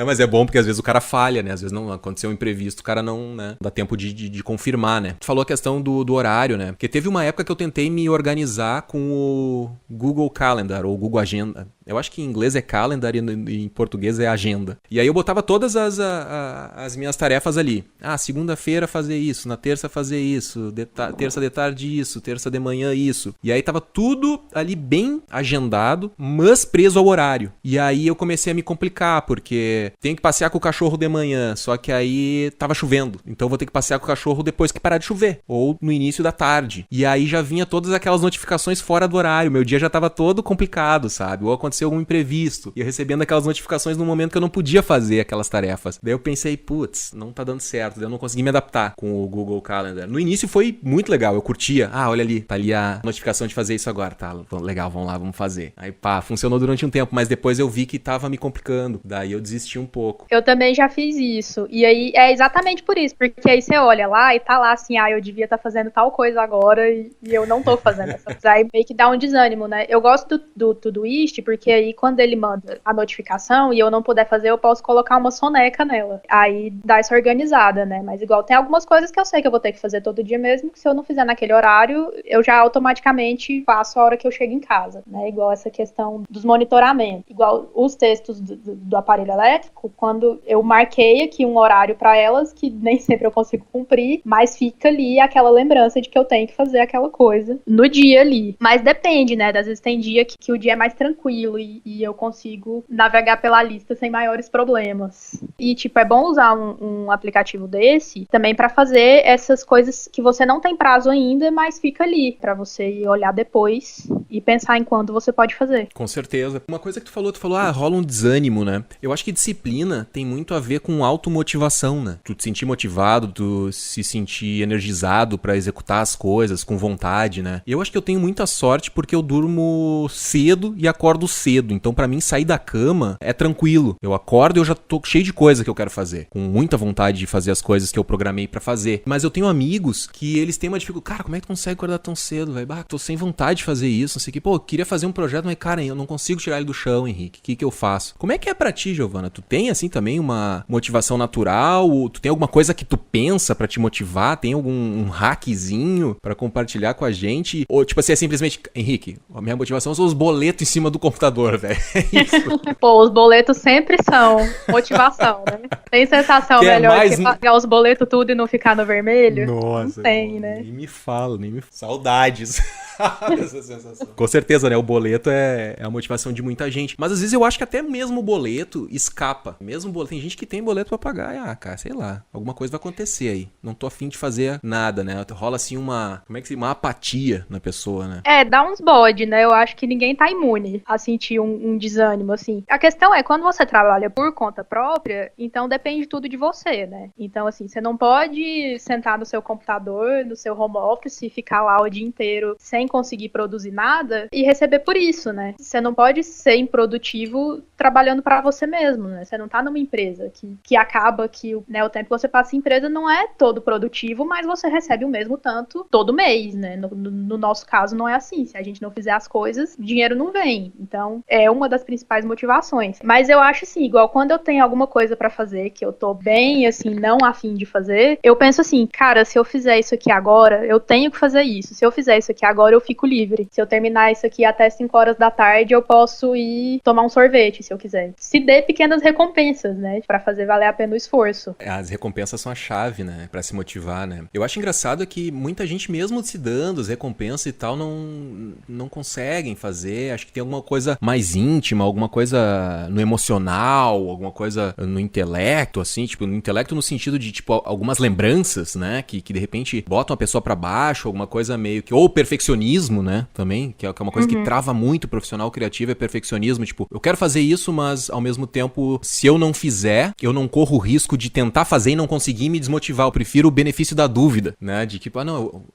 Mas é bom porque às vezes o cara falha, né? Às vezes não aconteceu um imprevisto, o cara não, né, dá tempo de confirmar, né? Tu falou a questão do horário, né? Porque teve uma época que eu tentei me organizar com o Google Calendar ou Google Agenda. Eu acho que em inglês é calendar e em português é agenda. E aí eu botava todas as minhas tarefas ali. Segunda-feira fazer isso, na terça fazer isso, terça de tarde isso, terça de manhã isso. E aí tava tudo ali bem agendado, mas preso ao horário. E aí eu comecei a me complicar, porque tenho que passear com o cachorro de manhã, só que aí tava chovendo. Então eu vou ter que passear com o cachorro depois que parar de chover, ou no início da tarde. E aí já vinha todas aquelas notificações fora do horário. Meu dia já tava todo complicado, sabe? Ou aconteceu algum imprevisto. E eu recebendo aquelas notificações no momento que eu não podia fazer aquelas tarefas. Daí eu pensei, putz, não tá dando certo. Daí eu não consegui me adaptar com o Google Calendar. No início foi muito legal, eu curtia. Olha ali, tá ali a notificação de fazer isso agora. Tá, legal, vamos lá, vamos fazer. Aí funcionou durante um tempo, mas depois eu vi que tava me complicando. Daí eu desisti um pouco. Eu também já fiz isso. E aí é exatamente por isso, porque aí você olha lá e tá lá assim, eu devia estar fazendo tal coisa agora e eu não tô fazendo essa coisa. Aí meio que dá um desânimo, né? Eu gosto do Todoist porque porque aí quando ele manda a notificação e eu não puder fazer, eu posso colocar uma soneca nela. Aí dá essa organizada, né? Mas igual tem algumas coisas que eu sei que eu vou ter que fazer todo dia mesmo, que se eu não fizer naquele horário, eu já automaticamente faço a hora que eu chego em casa, né? Igual essa questão dos monitoramentos. Igual os textos do aparelho elétrico, quando eu marquei aqui um horário para elas, que nem sempre eu consigo cumprir, mas fica ali aquela lembrança de que eu tenho que fazer aquela coisa no dia ali. Mas depende, né? Às vezes tem dia que o dia é mais tranquilo e eu consigo navegar pela lista sem maiores problemas. E, tipo, é bom usar um aplicativo desse também para fazer essas coisas que você não tem prazo ainda, mas fica ali para você ir olhar depois e pensar em quando você pode fazer. Com certeza. Uma coisa que tu falou, rola um desânimo, né? Eu acho que disciplina tem muito a ver com automotivação, né? Tu te sentir motivado, tu se sentir energizado pra executar as coisas com vontade, né? Eu acho que eu tenho muita sorte porque eu durmo cedo e acordo cedo. Então, pra mim, sair da cama é tranquilo. Eu acordo e eu já tô cheio de coisa que eu quero fazer. Com muita vontade de fazer as coisas que eu programei pra fazer. Mas eu tenho amigos que eles têm uma dificuldade. Cara, como é que tu consegue acordar tão cedo, velho? Tô sem vontade de fazer isso, não sei o que. Pô, eu queria fazer um projeto, mas, cara, eu não consigo tirar ele do chão, Henrique. O que eu faço? Como é que é pra ti, Giovana? Tu tem, assim, também uma motivação natural? Tu tem alguma coisa que tu pensa pra te motivar? Tem algum hackzinho pra compartilhar com a gente? Ou, tipo assim, é simplesmente, Henrique, a minha motivação são os boletos em cima do computador, velho. É isso. Pô, os boletos sempre são motivação, né? Tem sensação Que melhor que pagar os boletos tudo e não ficar no vermelho? Nossa. Não tem, né? Nem me fala. Saudades. Essa sensação. Com certeza, né? O boleto é a motivação de muita gente. Mas às vezes eu acho que até mesmo o boleto escapa. Mesmo boleto. Tem gente que tem boleto pra pagar. Cara, sei lá. Alguma coisa vai acontecer aí. Não tô afim de fazer nada, né? Rola assim uma apatia na pessoa, né? Dá uns bode, né? Eu acho que ninguém tá imune a sentir um desânimo, assim. A questão é, quando você trabalha por conta própria, então depende tudo de você, né? Então, assim, você não pode sentar no seu computador, no seu home office e ficar lá o dia inteiro sem conseguir produzir nada e receber por isso, né? Você não pode ser improdutivo trabalhando para você mesmo, né? Você não tá numa empresa que acaba que, né, o tempo que você passa em empresa não é todo produtivo, mas você recebe o mesmo tanto todo mês, né? No nosso caso não é assim. Se a gente não fizer as coisas, o dinheiro não vem. Então, é uma das principais motivações. Mas eu acho assim, igual quando eu tenho alguma coisa para fazer que eu tô bem, assim, não a fim de fazer, eu penso assim, cara, se eu fizer isso aqui agora, eu tenho que fazer isso. Se eu fizer isso aqui agora, eu fico livre. Se eu terminar isso aqui até 5 horas da tarde, eu posso ir tomar um sorvete, se eu quiser. Se dê pequenas recompensas, né? Pra fazer valer a pena o esforço. As recompensas são a chave, né? Pra se motivar, né? Eu acho engraçado que muita gente, mesmo se dando as recompensas e tal, não conseguem fazer. Acho que tem alguma coisa mais íntima, alguma coisa no emocional, alguma coisa no intelecto, assim, tipo, no intelecto no sentido de, tipo, algumas lembranças, né? Que de repente botam a pessoa pra baixo, alguma coisa meio que... Ou perfeccionismo, né? Também, que é uma coisa que trava muito o profissional criativo, é perfeccionismo. Tipo, eu quero fazer isso, mas ao mesmo tempo, se eu não fizer, eu não corro o risco de tentar fazer e não conseguir me desmotivar. Eu prefiro o benefício da dúvida, né? De tipo,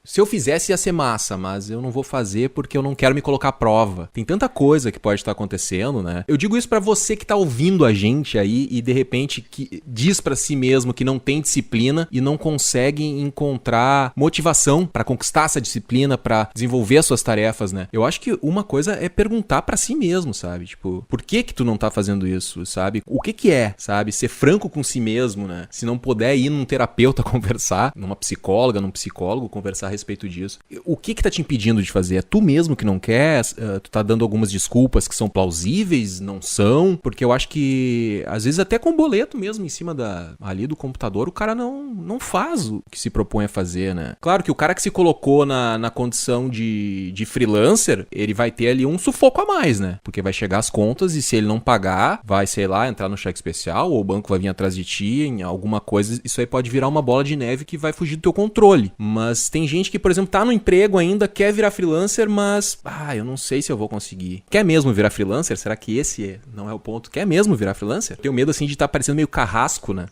se eu fizesse ia ser massa, mas eu não vou fazer porque eu não quero me colocar à prova. Tem tanta coisa que pode estar acontecendo, né? Eu digo isso pra você que tá ouvindo a gente aí e de repente que diz pra si mesmo que não tem disciplina e não consegue encontrar motivação pra conquistar essa disciplina, pra desenvolver as suas tarefas, né? Eu acho que uma coisa é perguntar pra si mesmo, sabe? Tipo, por que tu não tá fazendo isso, sabe? O que é, sabe? Ser franco com si mesmo, né? Se não puder ir num terapeuta conversar, numa psicóloga, num psicólogo, conversar a respeito disso. O que tá te impedindo de fazer? É tu mesmo que não quer? Tu tá dando algumas desculpas que são plausíveis? Não são? Porque eu acho que, às vezes, até com boleto mesmo, em cima ali do computador, o cara não faz o que se propõe a fazer, né? Claro que o cara que se colocou na condição de freelancer, ele vai ter ali um sufoco a mais, né? Porque vai chegar as contas e se ele não pagar, vai, sei lá, entrar no cheque especial ou o banco vai vir atrás de ti em alguma coisa. Isso aí pode virar uma bola de neve que vai fugir do teu controle. Mas tem gente que, por exemplo, tá no emprego ainda, quer virar freelancer, mas eu não sei se eu vou conseguir. Quer mesmo virar freelancer? Será que esse não é o ponto? Quer mesmo virar freelancer? Tenho medo, assim, de estar parecendo meio carrasco, né?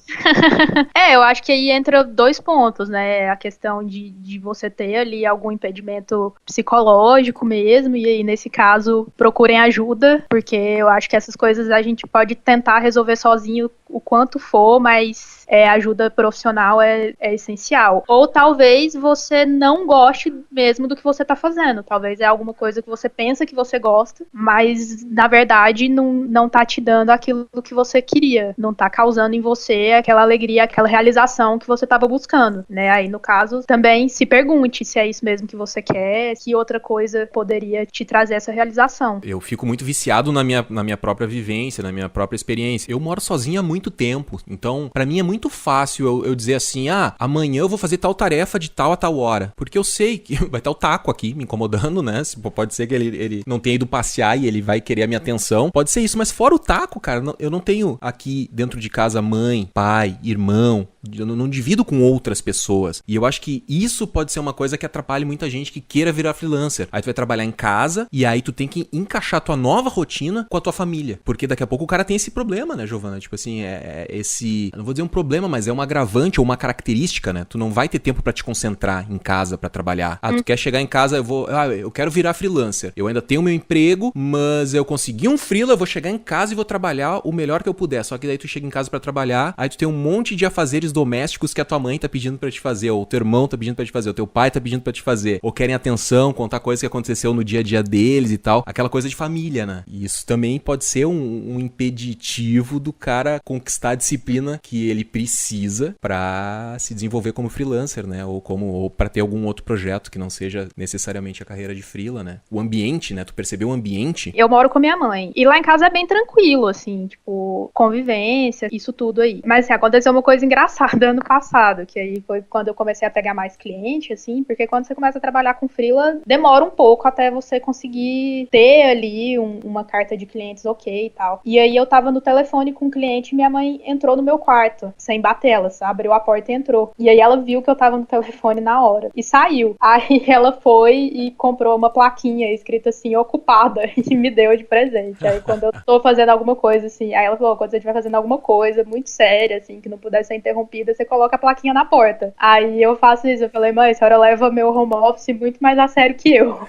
Eu acho que aí entra 2 pontos, né? A questão de você ter ali algum impedimento psicológico mesmo, e aí, nesse caso, procurem ajuda, porque eu acho que essas coisas a gente pode tentar resolver sozinho o quanto for, mas ajuda profissional é essencial. Ou talvez você não goste mesmo do que você tá fazendo. Talvez é alguma coisa que você pensa que você gosta, mas na verdade não tá te dando aquilo que você queria. Não tá causando em você aquela alegria, aquela realização que você tava buscando, né? Aí no caso, também se pergunte se é isso mesmo que você quer, que outra coisa poderia te trazer essa realização. Eu fico muito viciado na minha própria vivência, na minha própria experiência. Eu moro sozinho há muito tempo, então pra mim é muito fácil eu dizer assim, amanhã eu vou fazer tal tarefa de tal a tal hora, porque eu sei que vai estar o taco aqui me incomodando, né? Pode ser que ele não tenha ido passear e ele vai querer a minha atenção, pode ser isso, mas fora o taco, cara, eu não tenho aqui dentro de casa mãe, pai, irmão, eu não divido com outras pessoas. E eu acho que isso pode ser uma coisa que atrapalhe muita gente que queira virar freelancer. Aí tu vai trabalhar em casa e aí tu tem que encaixar tua nova rotina com a tua família. Porque daqui a pouco o cara tem esse problema, né, Giovana? Tipo assim, eu não vou dizer um problema, mas é um agravante ou uma característica, né? Tu não vai ter tempo pra te concentrar em casa pra trabalhar. Tu quer chegar em casa, eu quero virar freelancer. Eu ainda tenho meu emprego, mas eu consegui um freela, eu vou chegar em casa e vou trabalhar o melhor que eu puder. Só que daí tu chega em casa pra trabalhar, aí tu tem um monte de afazeres domésticos que a tua mãe tá pedindo pra te fazer, ou o teu irmão tá pedindo pra te fazer, ou teu pai tá pedindo pra te fazer, ou querem atenção, contar coisas que aconteceu no dia a dia deles e tal, aquela coisa de família, né? E isso também pode ser um impeditivo do cara conquistar a disciplina que ele precisa pra se desenvolver como freelancer, né? Ou pra ter algum outro projeto que não seja necessariamente a carreira de freela, né? O ambiente, né? Tu percebeu o ambiente? Eu moro com minha mãe, e lá em casa é bem tranquilo, assim, tipo, convivência, isso tudo aí. Mas, assim, aconteceu uma coisa engraçada ano passado, que aí foi quando eu comecei a pegar mais cliente, assim, porque quando você começa a trabalhar com freela, demora um pouco até você conseguir ter ali uma carta de clientes ok e tal. E aí eu tava no telefone com um cliente e minha mãe entrou no meu quarto, sem bater ela, abriu a porta e entrou. E aí ela viu que eu tava no telefone na hora e saiu. Aí ela foi e comprou uma plaquinha escrita assim, ocupada, e me deu de presente. Aí quando eu tô fazendo alguma coisa, assim, aí ela falou, quando você estiver fazendo alguma coisa muito séria, assim, que não puder ser interrompida, você coloca a plaquinha na porta. Aí eu faço isso, eu falei, mãe, a senhora leva meu home office muito mais a sério que eu.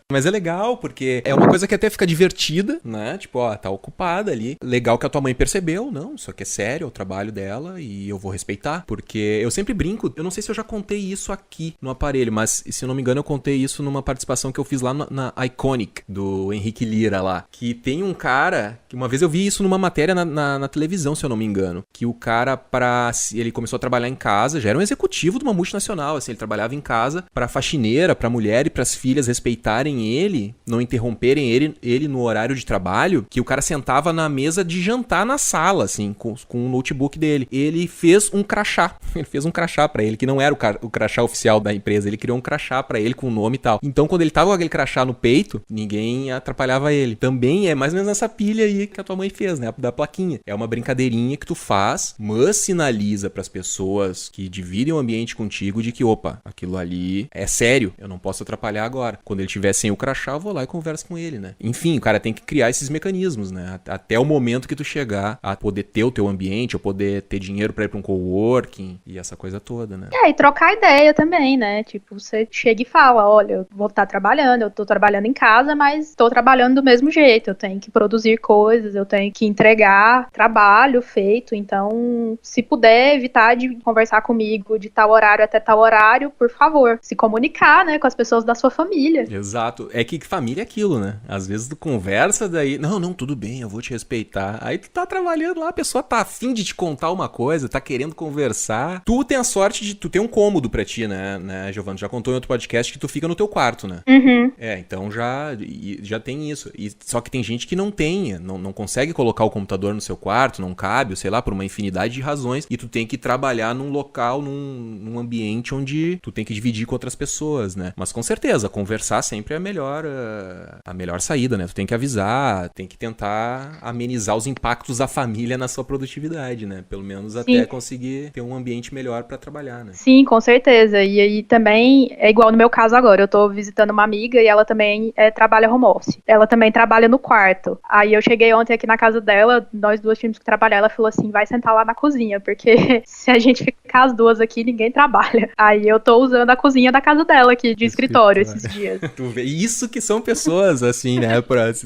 Mas é legal, porque é uma coisa que até fica divertida, né? Tipo, tá ocupada ali. Legal que a tua mãe percebeu, não, isso aqui é sério, é o trabalho dela e eu vou respeitar. Porque eu sempre brinco, eu não sei se eu já contei isso aqui no aparelho, mas se eu não me engano eu contei isso numa participação que eu fiz lá na Iconic, do Henrique Lira lá. Que tem um cara, que uma vez eu vi isso numa matéria na televisão, se eu não me engano. Que o cara, ele começou a trabalhar em casa, já era um executivo de uma multinacional, assim, ele trabalhava em casa pra faxineira, pra mulher e pras filhas respeitarem ele, não interromperem ele no horário de trabalho, que o cara sentava na mesa de jantar na sala, assim, com o notebook dele. Ele fez um crachá. Ele fez um crachá pra ele, que não era o crachá oficial da empresa. Ele criou um crachá pra ele com o nome e tal. Então, quando ele tava com aquele crachá no peito, ninguém atrapalhava ele. Também é mais ou menos nessa pilha aí que a tua mãe fez, né? Da plaquinha. É uma brincadeirinha que tu faz, mas sinaliza pras pessoas que dividem o ambiente contigo de que, opa, aquilo ali é sério, eu não posso atrapalhar agora. Quando ele tiver sem o crachá, eu vou lá e converso com ele, né? Enfim, o cara tem que criar esses mecanismos, né? Até o momento que tu chegar a poder ter o teu ambiente, ou poder ter dinheiro pra ir pra um coworking e essa coisa toda, né? E trocar ideia também, né? Tipo, você chega e fala, olha, eu vou estar trabalhando, eu tô trabalhando em casa, mas tô trabalhando do mesmo jeito, eu tenho que produzir coisas, eu tenho que entregar trabalho feito, então, se puder evitar de conversar comigo de tal horário até tal horário, por favor, se comunicar, né, com as pessoas da sua família. Exato. É que família é aquilo, né? Às vezes tu conversa, daí, não, tudo bem, eu vou te respeitar. Aí tu tá trabalhando lá, a pessoa tá afim de te contar uma coisa, tá querendo conversar. Tu tem a sorte de tu ter um cômodo pra ti, né, Giovana? Já contou em outro podcast que tu fica no teu quarto, né? Uhum. Então já tem isso. Só que tem gente que não tem, não consegue colocar o computador no seu quarto, não cabe, sei lá, por uma infinidade de razões, e tu tem que trabalhar num local, num ambiente onde tu tem que dividir com outras pessoas, né? Mas com certeza, conversar sempre é a melhor saída, né? Tu tem que avisar, tem que tentar amenizar os impactos da família na sua produtividade, né? Pelo menos até conseguir ter um ambiente melhor pra trabalhar, né? Sim, com certeza. E aí também é igual no meu caso agora. Eu tô visitando uma amiga e ela também trabalha home office. Ela também trabalha no quarto. Aí eu cheguei ontem aqui na casa dela, nós duas tínhamos que trabalhar. Ela falou assim, vai sentar lá na cozinha, Porque se a gente ficar as duas aqui, ninguém trabalha. Aí eu tô usando a cozinha da casa dela aqui, de escritório, esses dias. Tu vê, isso que são pessoas, assim, né,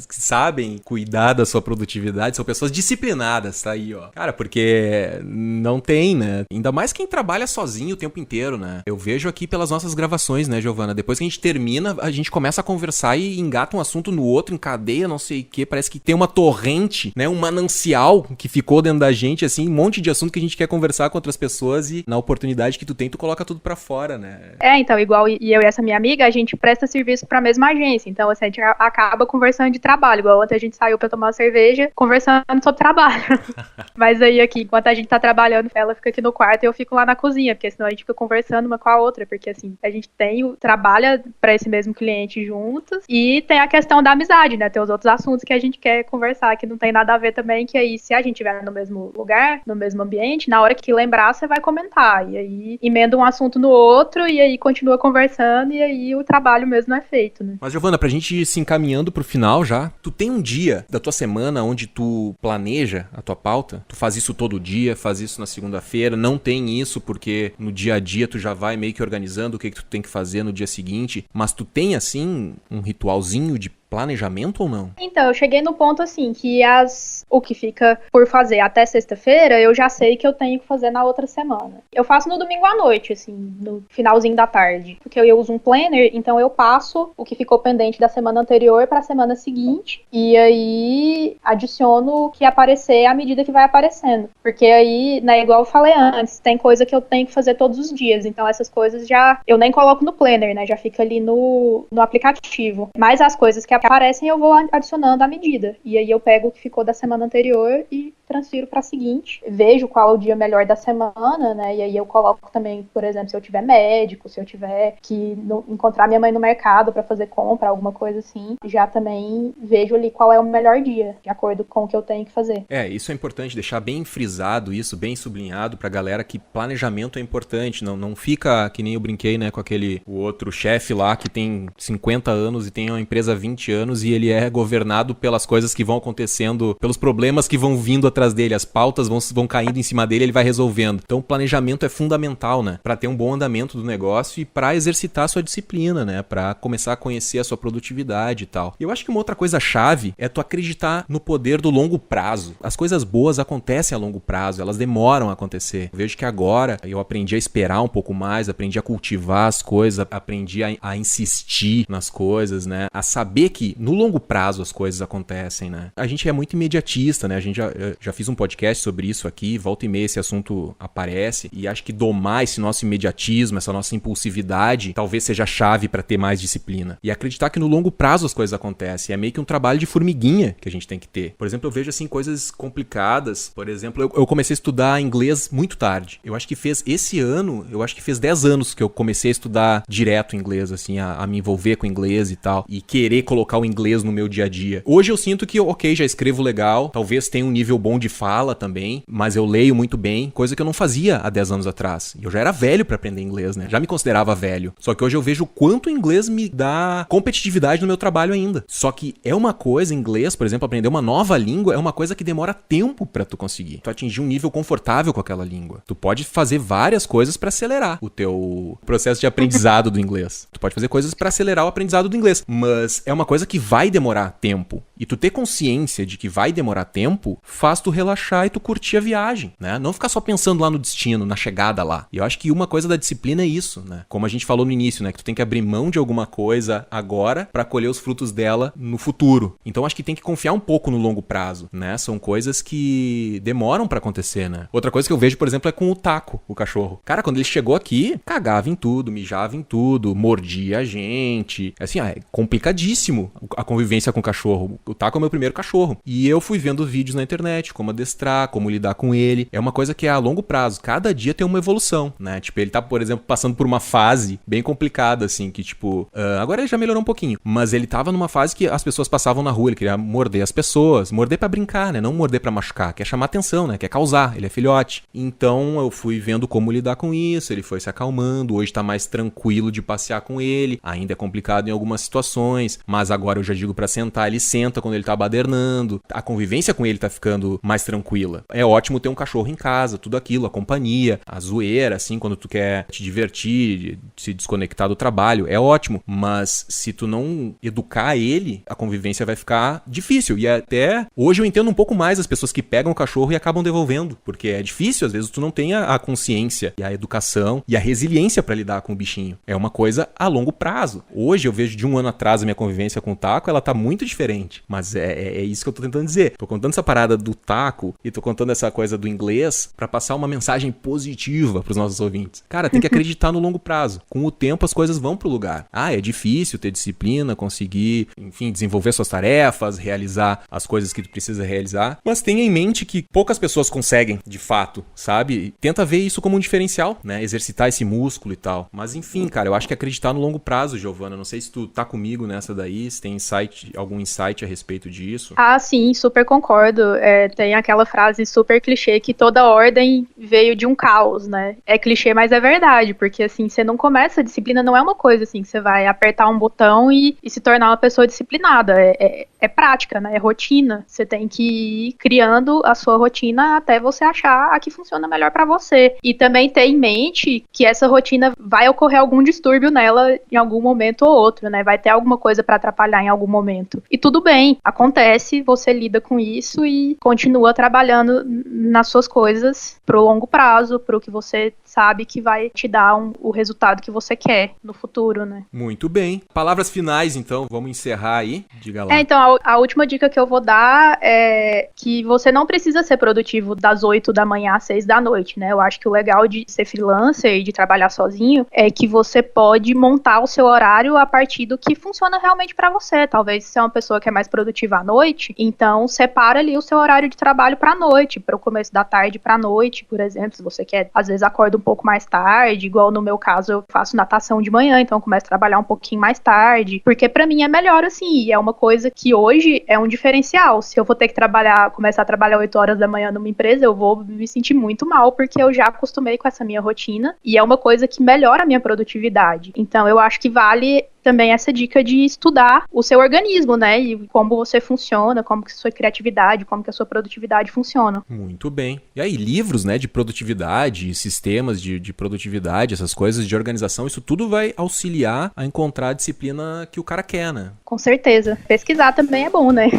que sabem cuidar da sua produtividade, são pessoas disciplinadas, tá aí, ó. Cara, porque não tem, né? Ainda mais quem trabalha sozinho o tempo inteiro, né? Eu vejo aqui pelas nossas gravações, né, Giovana? Depois que a gente termina, a gente começa a conversar e engata um assunto no outro, encadeia, não sei o quê. Parece que tem uma torrente, né? Um manancial que ficou dentro da gente, assim, um monte de assunto que a gente quer conversar com outras pessoas e na oportunidade que tu tem, tu coloca tudo pra fora, né? Então, igual eu e essa minha amiga, a gente presta serviço pra mesma agência. Então, assim, a gente acaba conversando de trabalho. Igual ontem a gente saiu pra tomar uma cerveja, conversando sobre trabalho. Mas aí aqui, enquanto a gente tá trabalhando, ela fica aqui no quarto e eu fico lá na cozinha, porque senão a gente fica conversando uma com a outra, porque assim, a gente trabalha pra esse mesmo cliente juntos e tem a questão da amizade, né? Tem os outros assuntos que a gente quer conversar, que não tem nada a ver também, que aí se a gente estiver no mesmo lugar, no mesmo ambiente, na hora que lembrar, você vai comentar. E aí emenda um assunto no outro e aí continua conversando e aí o trabalho mesmo é feito, né? Mas, Giovana, pra gente ir se encaminhando pro final já, tu tem um dia da tua semana onde tu planeja a tua pauta? Tu faz isso todo dia, faz isso na segunda-feira, não tem isso porque no dia a dia tu já vai meio que organizando o que tu tem que fazer no dia seguinte, mas tu tem, assim, um ritualzinho de planejamento ou não? Então, eu cheguei no ponto assim, que o que fica por fazer até sexta-feira, eu já sei que eu tenho que fazer na outra semana. Eu faço no domingo à noite, assim, no finalzinho da tarde, porque eu uso um planner, então eu passo o que ficou pendente da semana anterior para a semana seguinte, e aí adiciono o que aparecer à medida que vai aparecendo. Porque aí, né, igual eu falei antes, tem coisa que eu tenho que fazer todos os dias, então essas coisas eu nem coloco no planner, né, já fica ali no aplicativo. Mas as coisas que aparecem eu vou adicionando à medida. E aí eu pego o que ficou da semana anterior e transfiro para a seguinte. Vejo qual é o dia melhor da semana, né? E aí eu coloco também, por exemplo, se eu tiver médico, se eu tiver que encontrar minha mãe no mercado para fazer compra, alguma coisa assim, já também vejo ali qual é o melhor dia, de acordo com o que eu tenho que fazer. Isso é importante, deixar bem frisado isso, bem sublinhado pra galera que planejamento é importante, não fica que nem eu brinquei, né, com o outro chefe lá que tem 50 anos e tem uma empresa há 20 anos e ele é governado pelas coisas que vão acontecendo, pelos problemas que vão vindo atrás dele, as pautas vão caindo em cima dele, ele vai resolvendo. Então o planejamento é fundamental, né, pra ter um bom andamento do negócio e pra exercitar a sua disciplina, né, pra começar a conhecer a sua produtividade e tal. Eu acho que uma outra coisa chave é tu acreditar no poder do longo prazo. As coisas boas acontecem a longo prazo, elas demoram a acontecer. Eu vejo que agora eu aprendi a esperar um pouco mais, aprendi a cultivar as coisas, aprendi a insistir nas coisas, né, a saber que no longo prazo as coisas acontecem, né. A gente é muito imediatista, né, a gente já fiz um podcast sobre isso aqui, volta e meia esse assunto aparece, e acho que domar esse nosso imediatismo, essa nossa impulsividade, talvez seja a chave para ter mais disciplina. E acreditar que no longo prazo as coisas acontecem, é meio que um trabalho de formiguinha que a gente tem que ter. Por exemplo, eu vejo assim coisas complicadas, por exemplo, eu comecei a estudar inglês muito tarde. Eu acho que esse ano, 10 anos que eu comecei a estudar direto inglês, assim, a me envolver com inglês e tal, e querer colocar o inglês no meu dia a dia. Hoje eu sinto que, ok, já escrevo legal, talvez tenha um nível bom de fala também, mas eu leio muito bem, coisa que eu não fazia há 10 anos atrás. Eu já era velho pra aprender inglês, né? Já me considerava velho. Só que hoje eu vejo o quanto o inglês me dá competitividade no meu trabalho ainda. Só que é uma coisa, inglês, por exemplo, aprender uma nova língua é uma coisa que demora tempo pra tu conseguir. Tu atingir um nível confortável com aquela língua. Tu pode fazer várias coisas pra acelerar o teu processo de aprendizado do inglês. Tu pode fazer coisas pra acelerar o aprendizado do inglês. Mas é uma coisa que vai demorar tempo. E tu ter consciência de que vai demorar tempo faz tu relaxar e tu curtir a viagem, né? Não ficar só pensando lá no destino, na chegada lá. E eu acho que uma coisa da disciplina é isso, né? Como a gente falou no início, né? Que tu tem que abrir mão de alguma coisa agora pra colher os frutos dela no futuro. Então acho que tem que confiar um pouco no longo prazo, né? São coisas que demoram pra acontecer, né? Outra coisa que eu vejo, por exemplo, é com o Taco, o cachorro. Cara, quando ele chegou aqui, cagava em tudo, mijava em tudo, mordia a gente. Assim, é complicadíssimo a convivência com o cachorro. O Taco é o meu primeiro cachorro. E eu fui vendo vídeos na internet, como adestrar, como lidar com ele. É uma coisa que é a longo prazo. Cada dia tem uma evolução, né? Tipo, ele tá, por exemplo, passando por uma fase bem complicada, assim, que tipo... agora ele já melhorou um pouquinho. Mas ele tava numa fase que as pessoas passavam na rua, ele queria morder as pessoas. Morder pra brincar, né? Não morder pra machucar. Quer chamar atenção, né? Quer causar. Ele é filhote. Então, eu fui vendo como lidar com isso. Ele foi se acalmando. Hoje tá mais tranquilo de passear com ele. Ainda é complicado em algumas situações. Mas agora eu já digo pra sentar. Ele senta quando ele tá badernando. A convivência com ele tá ficando mais tranquila. É ótimo ter um cachorro em casa, tudo aquilo, a companhia, a zoeira, assim, quando tu quer te divertir, se desconectar do trabalho, é ótimo. Mas se tu não educar ele, a convivência vai ficar difícil. E até hoje eu entendo um pouco mais as pessoas que pegam o cachorro e acabam devolvendo, porque é difícil, às vezes tu não tem a consciência e a educação e a resiliência pra lidar com o bichinho. É uma coisa a longo prazo. Hoje eu vejo de um ano atrás a minha convivência com o taco, ela tá muito diferente. Mas é isso que eu tô tentando dizer. Tô contando essa parada do taco e tô contando essa coisa do inglês pra passar uma mensagem positiva pros nossos ouvintes. Cara, tem que acreditar no longo prazo. Com o tempo as coisas vão pro lugar. É difícil ter disciplina, conseguir, enfim, desenvolver suas tarefas, realizar as coisas que tu precisa realizar. Mas tenha em mente que poucas pessoas conseguem, de fato, sabe? Tenta ver isso como um diferencial, né? Exercitar esse músculo e tal. Mas enfim, cara, eu acho que acreditar no longo prazo, Giovana. Não sei se tu tá comigo nessa daí, se tem algum insight a respeito disso. Sim, super concordo. Tem aquela frase super clichê que toda ordem veio de um caos, né? É clichê, mas é verdade, porque assim, você não começa, a disciplina não é uma coisa assim, que você vai apertar um botão e se tornar uma pessoa disciplinada. É prática, né? É rotina. Você tem que ir criando a sua rotina até você achar a que funciona melhor pra você. E também ter em mente que essa rotina vai ocorrer algum distúrbio nela em algum momento ou outro, né? Vai ter alguma coisa pra atrapalhar em algum momento. E tudo bem, acontece, você lida com isso e continua trabalhando nas suas coisas pro longo prazo, pro que você sabe que vai te dar o resultado que você quer no futuro, né? Muito bem. Palavras finais, então. Vamos encerrar aí. Diga lá. Então, a última dica que eu vou dar é que você não precisa ser produtivo das 8 da manhã às 6 da noite, né? Eu acho que o legal de ser freelancer e de trabalhar sozinho é que você pode montar o seu horário a partir do que funciona realmente pra você. Talvez você é uma pessoa que é mais produtiva à noite, então separa ali o seu horário de trabalho pra noite, para o começo da tarde pra noite, por exemplo, se você quer, às vezes acorda um pouco mais tarde, igual no meu caso eu faço natação de manhã, então eu começo a trabalhar um pouquinho mais tarde, porque pra mim é melhor assim, e é uma coisa que hoje é um diferencial. Se eu vou ter que começar a trabalhar 8 horas da manhã numa empresa, eu vou me sentir muito mal, porque eu já acostumei com essa minha rotina, e é uma coisa que melhora a minha produtividade. Então eu acho que vale também essa dica de estudar o seu organismo, né, e como você funciona, como que a sua criatividade, como que a sua produtividade funciona. Muito bem. E aí, livros, né, de produtividade, sistemas de produtividade, essas coisas de organização, isso tudo vai auxiliar a encontrar a disciplina que o cara quer, né? Com certeza. Pesquisar também é bom, né?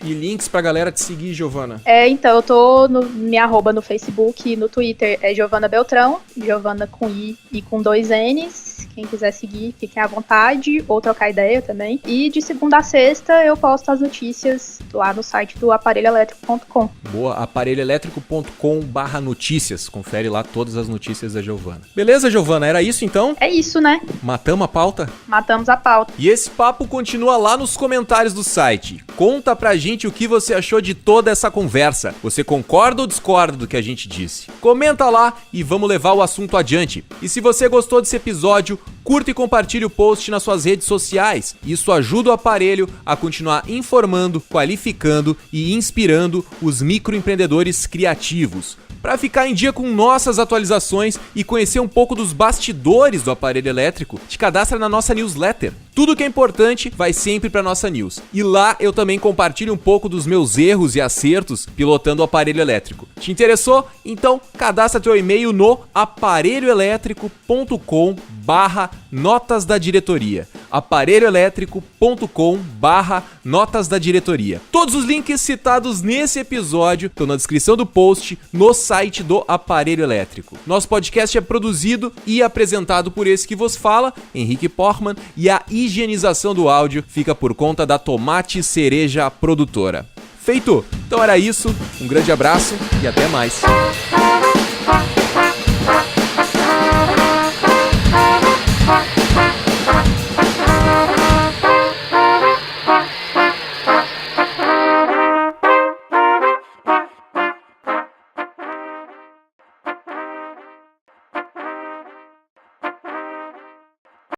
E links pra galera te seguir, Giovana? Então, eu tô minha arroba no Facebook e no Twitter é Giovana Beltrão, Giovana com I e com 2 N's. Quem quiser seguir, fiquem à vontade, ou trocar ideia também. E de segunda a sexta eu posto as notícias lá no site do aparelhoelétrico.com. Boa, aparelhoelétrico.com/notícias. Confere lá todas as notícias da Giovana. Beleza, Giovana? Era isso então? É isso, né? Matamos a pauta? Matamos a pauta. E esse papo continua lá nos comentários do site. Conta pra gente o que você achou de toda essa conversa. Você concorda ou discorda do que a gente disse? Comenta lá e vamos levar o assunto adiante. E se você gostou desse episódio, curta e compartilhe o post nas suas redes sociais. Isso ajuda o aparelho a continuar informando, qualificando e inspirando os microempreendedores criativos. Para ficar em dia com nossas atualizações e conhecer um pouco dos bastidores do aparelho elétrico, te cadastra na nossa newsletter. Tudo que é importante vai sempre para nossa news. E lá eu também compartilho um pouco dos meus erros e acertos pilotando o aparelho elétrico. Te interessou? Então cadastra teu e-mail no aparelhoelétrico.com/notas da diretoria. aparelhoelétrico.com/notas da diretoria. Todos os links citados nesse episódio estão na descrição do post no site do Aparelho Elétrico. Nosso podcast é produzido e apresentado por esse que vos fala, Henrique Portman, e a higienização do áudio fica por conta da Tomate Cereja Produtora. Feito! Então era isso, um grande abraço e até mais!